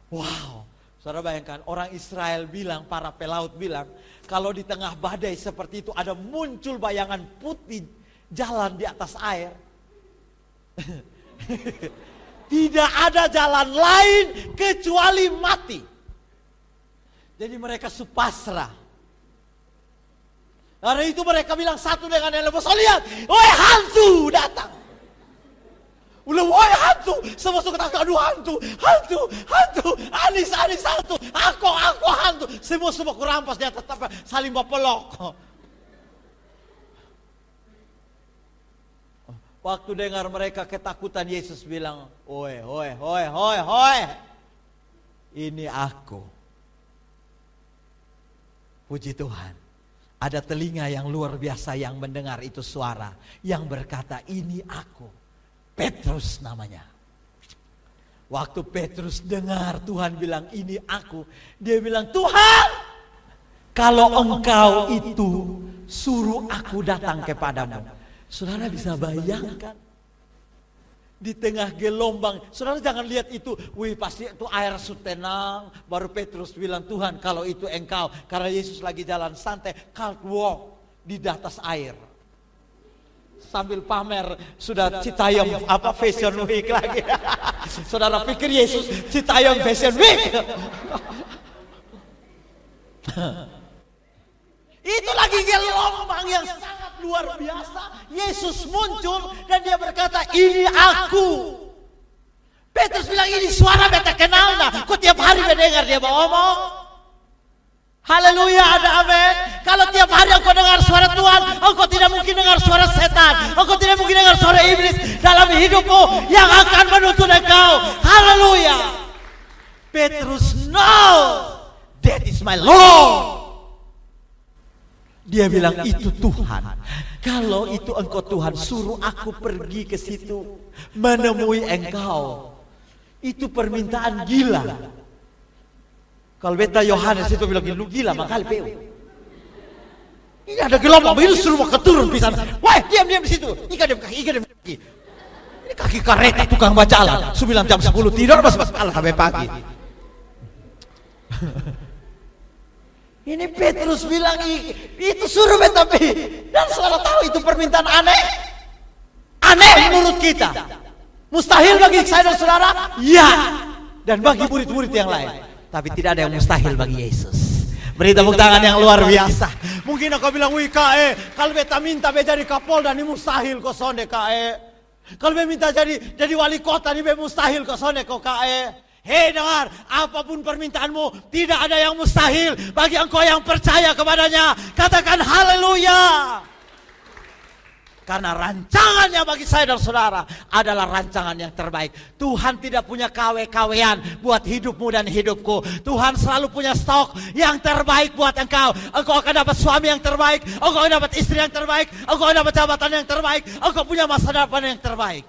Wow, saudara bayangkan orang Israel bilang, para pelaut bilang, kalau di tengah badai seperti itu ada muncul bayangan putih jalan di atas air. Tidak ada jalan lain kecuali mati. Jadi mereka supasrah. Karena itu mereka bilang satu dengan yang lebih. So lihat, woi hantu datang. Udah woi hantu, semua suka takut, aduh hantu, Anis hantu, aku hantu. Semua kurampas dia tetap saling bapelok. Waktu dengar mereka ketakutan, Yesus bilang, "Hoi. Ini aku." Puji Tuhan. Ada telinga yang luar biasa yang mendengar itu suara yang berkata, "Ini aku." Petrus namanya. Waktu Petrus dengar Tuhan bilang, "Ini aku." Dia bilang, "Tuhan, kalau Engkau itu suruh aku datang kepadamu." Saudara bisa bayangkan di tengah gelombang. Saudara jangan lihat itu, wih pasti itu air tenang. Baru Petrus bilang, "Tuhan, kalau itu Engkau." Karena Yesus lagi jalan santai, catwalk di atas air. Sambil pamer sudah Citayam Fashion Week lagi. Saudara pikir Yesus Citayam Fashion Week? Itu lagi gelombang yang sangat luar biasa. Yesus muncul dan dia berkata, "Ini aku." Petrus bilang, "Ini suara beta kenal nah. Kok tiap hari mendengar dia ngomong?" Haleluya, ada amin. Kalau tiap hari engkau dengar suara Tuhan, engkau tidak mungkin dengar suara setan. Engkau tidak mungkin dengar suara iblis dalam hidupmu yang akan menuntun engkau. Haleluya. Petrus, "No, that is my Lord." Dia bilang, "Itu Tuhan. Kalau itu engkau Tuhan, suruh aku pergi ke situ menemui engkau." Itu permintaan gila. Kalau beta Yohanes itu bilang, "Lu gila makali peu. Ini ada gelombang, itu suruh mau keturun pisan. Wah, diam di situ. Ikan diam kaki. Ini kaki kereta tukang bajalan. 9 jam 10 tidur pas kalah sampai pagi." Ini Petrus bilang, "Itu suruh beta pergi." Dan saudara tahu itu permintaan aneh? Aneh menurut kita. Mustahil bagi saya dan saudara? Ya. Dan bagi murid-murid yang lain. Tapi tidak ada yang mustahil bagi Yesus. Beri tepuk tangan yang luar biasa. Mungkin aku bilang, "Wih kae, kalau beta minta beta jadi Kapolda ini mustahil kok sonde kae. Kalau beta minta jadi wali kota ini mustahil kok sonde kok kae." Hei dengar, apapun permintaanmu, tidak ada yang mustahil bagi engkau yang percaya kepadanya. Katakan haleluya. Karena rancangannya bagi saya dan saudara adalah rancangan yang terbaik. Tuhan tidak punya kawe-kawean buat hidupmu dan hidupku. Tuhan selalu punya stok yang terbaik buat engkau. Engkau akan dapat suami yang terbaik. Engkau akan dapat istri yang terbaik. Engkau akan dapat jabatan yang terbaik. Engkau punya masa depan yang terbaik.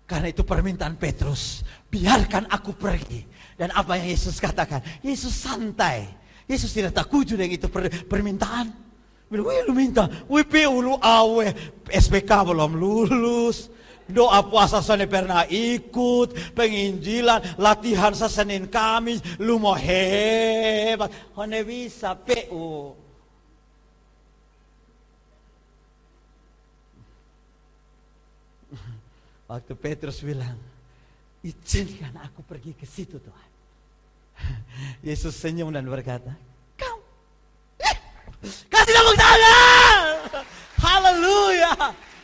Karena itu permintaan Petrus. Biarkan aku pergi. Dan apa yang Yesus katakan? Yesus santai. Yesus tidak takut dengan itu permintaan. Bilang, "Wih lu minta, wih PU lu awe, SPK belum lulus, doa puasa sana pernah ikut, penginjilan, latihan Senin Kamis, lu mau hebat, hone bisa PU." Waktu Petrus bilang, "Izinkan aku pergi ke situ Tuhan." Yesus senyum dan berkata, "Kau kasih tepuk tangan." Haleluya.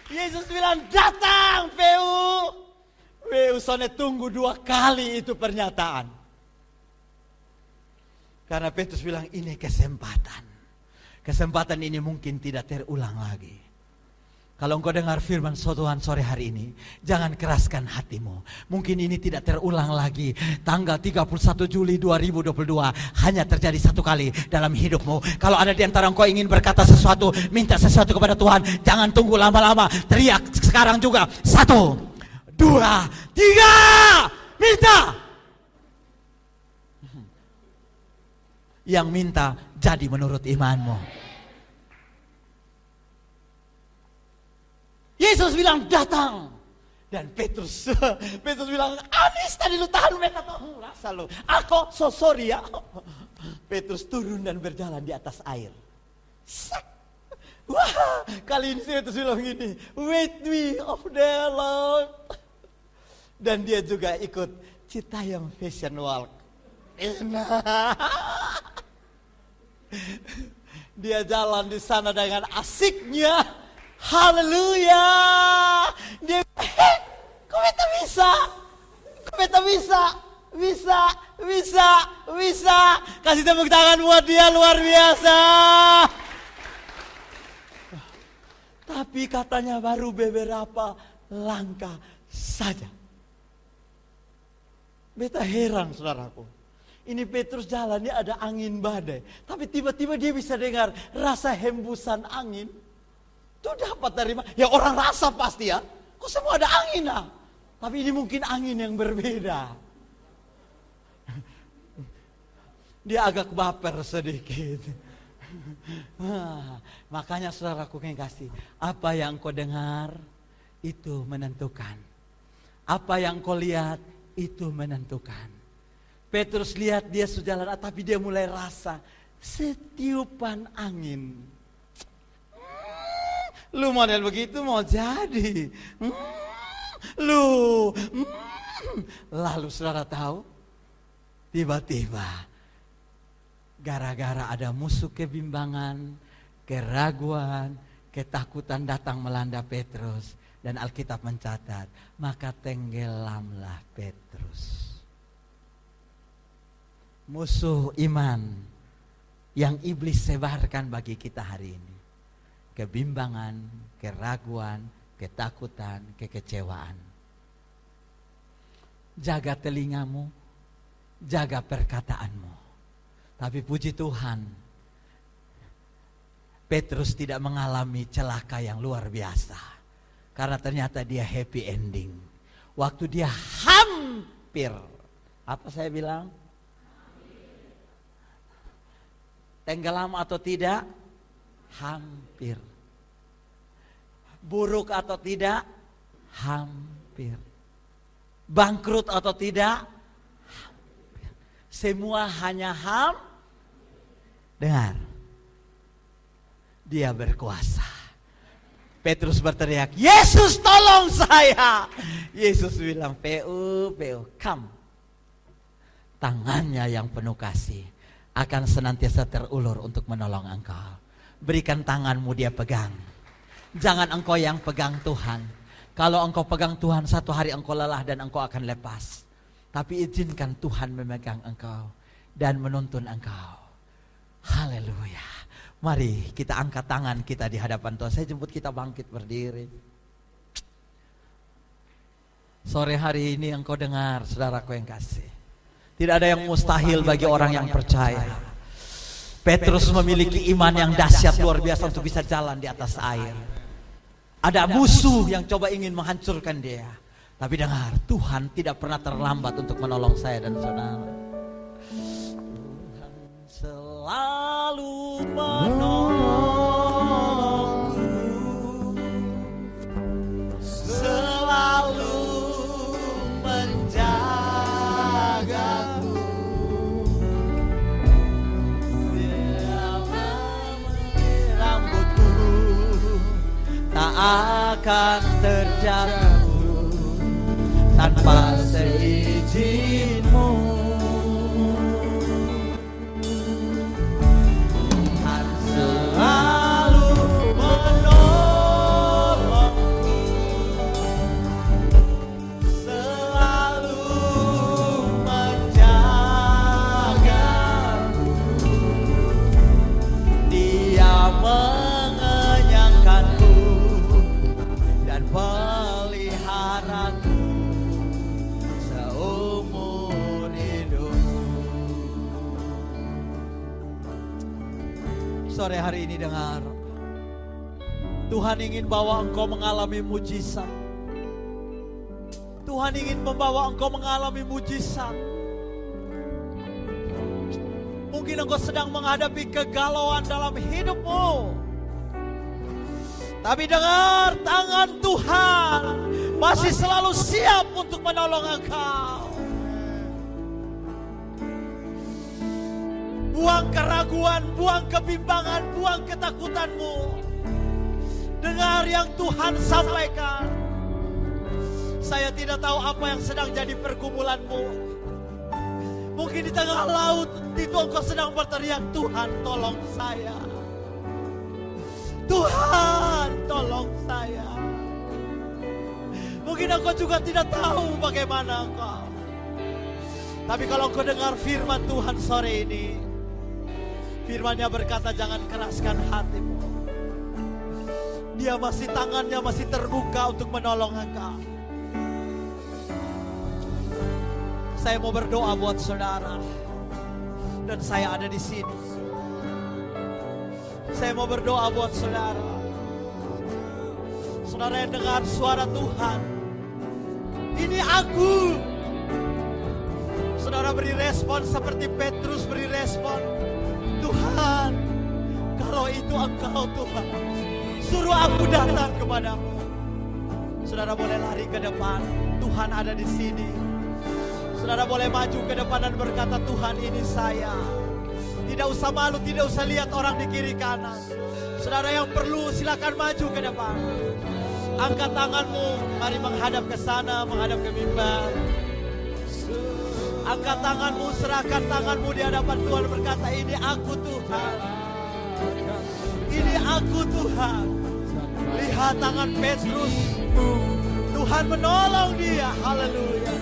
Yesus bilang, "Datang PU sone tunggu 2 kali itu pernyataan." Karena Petrus bilang, "Ini kesempatan. Kesempatan ini mungkin tidak terulang lagi." Kalau engkau dengar firman Tuhan sore hari ini, jangan keraskan hatimu. Mungkin ini tidak terulang lagi. Tanggal 31 Juli 2022 hanya terjadi 1 kali dalam hidupmu. Kalau ada di antara engkau ingin berkata sesuatu, minta sesuatu kepada Tuhan, jangan tunggu lama-lama. Teriak sekarang juga. 1, 2, 3. Minta. Yang minta jadi menurut imanmu. Yesus bilang, "Datang." Dan Petrus bilang, Anis tadi lu tahan beta tuh. Rasa lu, aku so sorry ya. Petrus turun dan berjalan di atas air. Sak. Wah, kali ini Petrus bilang gini, wait me of the Lord. Dan dia juga ikut Citayam Fashion Walk. Dia jalan di sana dengan asiknya. Haleluya. Dia kok beta bisa? Kok beta bisa? Bisa. Kasih tepuk tangan buat dia, luar biasa. Tapi katanya baru beberapa langkah saja. Beta heran saudaraku. Ini Petrus jalan, ini ada angin badai. Tapi tiba-tiba dia bisa dengar rasa hembusan angin. Itu dapat dari mana? Ya orang rasa pasti ya. Kok semua ada angin ah? Tapi ini mungkin angin yang berbeda. Dia agak baper sedikit. Makanya saudaraku yang kasih, apa yang kau dengar itu menentukan. Apa yang kau lihat itu menentukan. Petrus lihat dia sejalan, tapi dia mulai rasa setiupan angin. Lu model begitu mau jadi. Lalu saudara tahu, tiba-tiba gara-gara ada musuh kebimbangan, keraguan, ketakutan datang melanda Petrus. Dan Alkitab mencatat, maka tenggelamlah Petrus. Musuh iman yang iblis sebarkan bagi kita hari ini. Kebimbangan, keraguan, ketakutan, kekecewaan. Jaga telingamu, jaga perkataanmu. Tapi puji Tuhan, Petrus tidak mengalami celaka yang luar biasa. Karena ternyata dia happy ending. Waktu dia hampir, apa saya bilang? Tenggelam atau tidak? Hampir. Buruk atau tidak? Hampir. Bangkrut atau tidak? Hampir. Semua hanya dengar. Dia berkuasa. Petrus berteriak, Yesus tolong saya. Yesus bilang, PU, come. Tangannya yang penuh kasih akan senantiasa terulur untuk menolong engkau. Berikan tanganmu, dia pegang. Jangan engkau yang pegang Tuhan. Kalau engkau pegang Tuhan, satu hari engkau lelah dan engkau akan lepas. Tapi izinkan Tuhan memegang engkau dan menuntun engkau. Haleluya. Mari kita angkat tangan kita di hadapan Tuhan. Saya jemput kita bangkit berdiri. Sore hari ini engkau dengar, saudaraku yang kasih. Tidak ada yang mustahil bagi orang yang percaya. Petrus memiliki iman yang dahsyat luar biasa untuk bisa jalan di atas air. Ada musuh yang coba ingin menghancurkan dia. Tapi dengar, Tuhan tidak pernah terlambat untuk menolong saya dan saudara. Tuhan selalu menolongku, selalu menjagaku. Dia memilih rambutku, tak akan terjatuh tanpa seizinmu. Tuhan selalu menolongku, selalu menjagaku. Dia mengenyangkanku dan peliharaku seumur hidupku. Sore hari ini dengar, Tuhan ingin bawa engkau mengalami mujizat. Tuhan ingin membawa engkau mengalami mujizat. Mungkin engkau sedang menghadapi kegalauan dalam hidupmu. Tapi dengar, tangan Tuhan masih selalu siap untuk menolong engkau. Buang keraguan, buang kebimbangan, buang ketakutanmu. Dengar yang Tuhan sampaikan. Saya tidak tahu apa yang sedang jadi pergumulanmu. Mungkin di tengah laut itu engkau sedang berteriak, Tuhan tolong saya. Tuhan tolong saya. Mungkin engkau juga tidak tahu bagaimana engkau. Tapi kalau engkau dengar firman Tuhan sore ini, firman-Nya berkata jangan keraskan hatimu. Dia tangannya masih terbuka untuk menolong engkau. Saya mau berdoa buat saudara. Dan saya ada di sini. Saya mau berdoa buat saudara. Saudara yang dengar suara Tuhan. Ini aku. Saudara beri respon seperti Petrus beri respon. Tuhan, kalau itu engkau Tuhan, suruh aku datang kepadamu. Saudara boleh lari ke depan. Tuhan ada di sini. Saudara boleh maju ke depan dan berkata, Tuhan ini saya. Tidak usah malu, tidak usah lihat orang di kiri kanan. Saudara yang perlu silakan maju ke depan. Angkat tanganmu, mari menghadap ke sana, menghadap ke mimbar. Angkat tanganmu, serahkan tanganmu di hadapan Tuhan, berkata, ini aku Tuhan. Ini aku Tuhan. Lihat tangan Petrus. Tuhan menolong dia. Haleluya.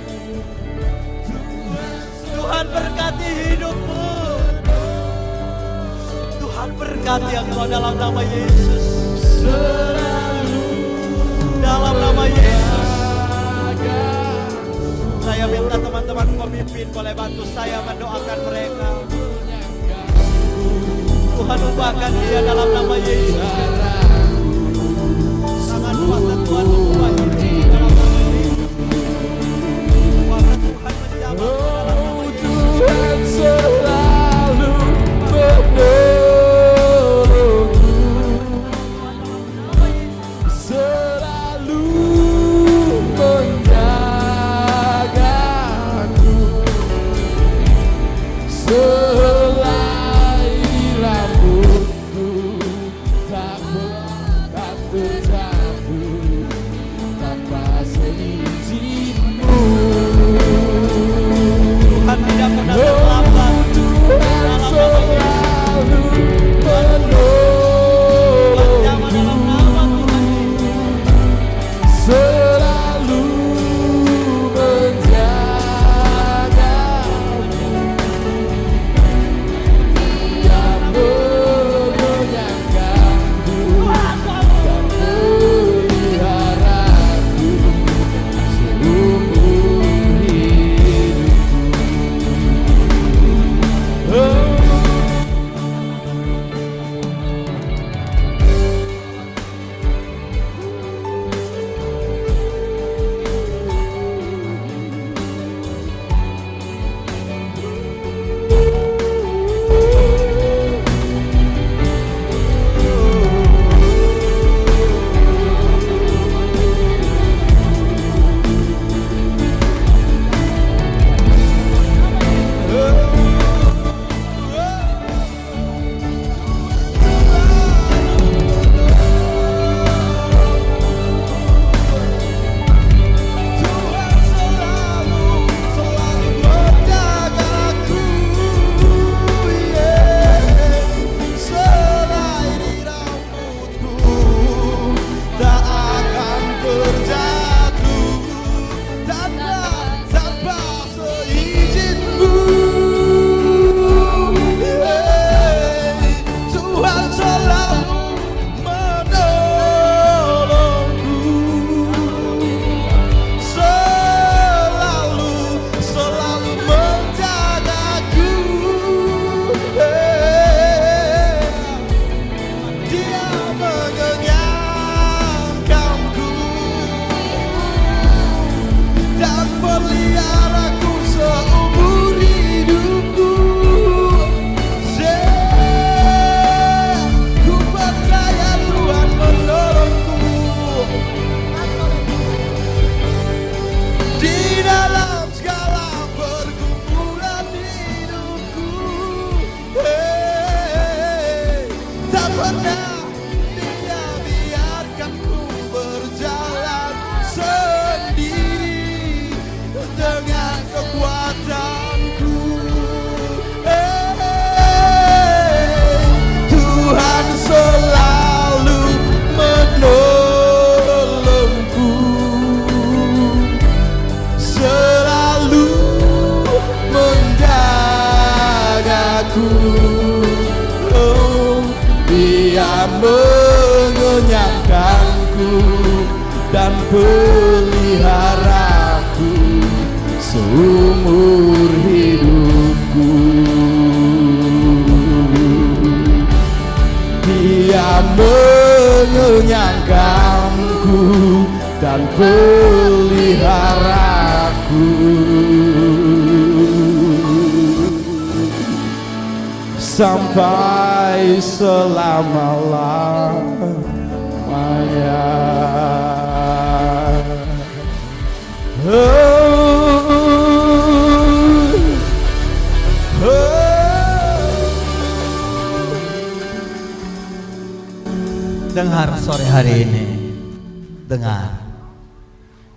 Tuhan berkati hidupmu. Tuhan berkati engkau dalam nama Yesus. Dalam nama Yesus. Saya minta teman-teman pemimpin boleh bantu saya mendoakan mereka. Tuhan ubahkan dia dalam nama Yesus. Sangat kuasa Tuhan mengubah hidup dalam nama Yesus. Kuasa Tuhan menjamah dalam nama Yesus. Tuhan selalu menolongku, selalu menjagaku, selai rambutku tak pernah terjatuh tanpa seizinmu. Tuhan tidak pernah terlambat. Tuhan selalu Menjamah dalam nama Tuhan Yesus. selalu menjagamu, yang menyenangkanku, dan aku. Oh, Dia mengenyangkanku dan peliharaku seumur hidupku. Dia mengenyangkanku dan peliharaku sampai selama-lamanya. Dengar sore hari ini, dengar.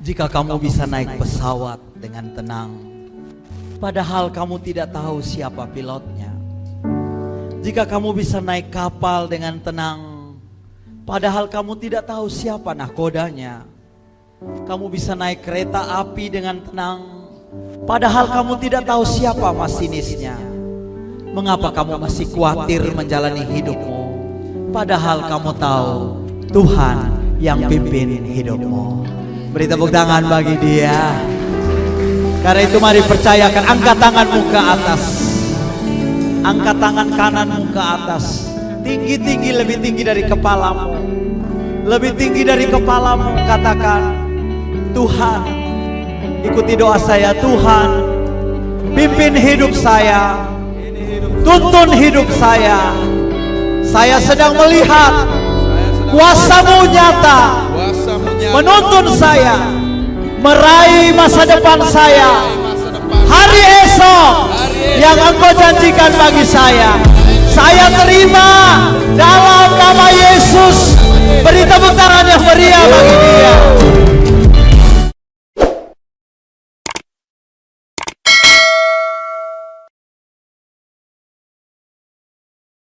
Jika kamu bisa naik pesawat dengan tenang, padahal kamu tidak tahu siapa pilotnya. Jika kamu bisa naik kapal dengan tenang, padahal kamu tidak tahu siapa nahkodanya. Kamu bisa naik kereta api dengan tenang, padahal kamu tidak tahu siapa masinisnya. Mengapa kamu masih khawatir menjalani hidupmu, padahal kamu tahu Tuhan yang pimpin hidupmu. Beri tepuk tangan bagi Dia. Karena itu mari percayakan, angkat tanganmu ke atas. Angkat tangan kananmu ke atas. Tinggi-tinggi, lebih tinggi dari kepalamu. Lebih tinggi dari kepalamu. Katakan, Tuhan, ikuti doa saya. Tuhan, pimpin hidup saya. Tuntun hidup saya. Saya sedang melihat kuasa-Mu nyata menuntun saya, meraih masa depan saya, hari esok yang Engkau janjikan bagi saya. Saya terima dalam nama Yesus. Beri tepuk tangan yang meriah bagi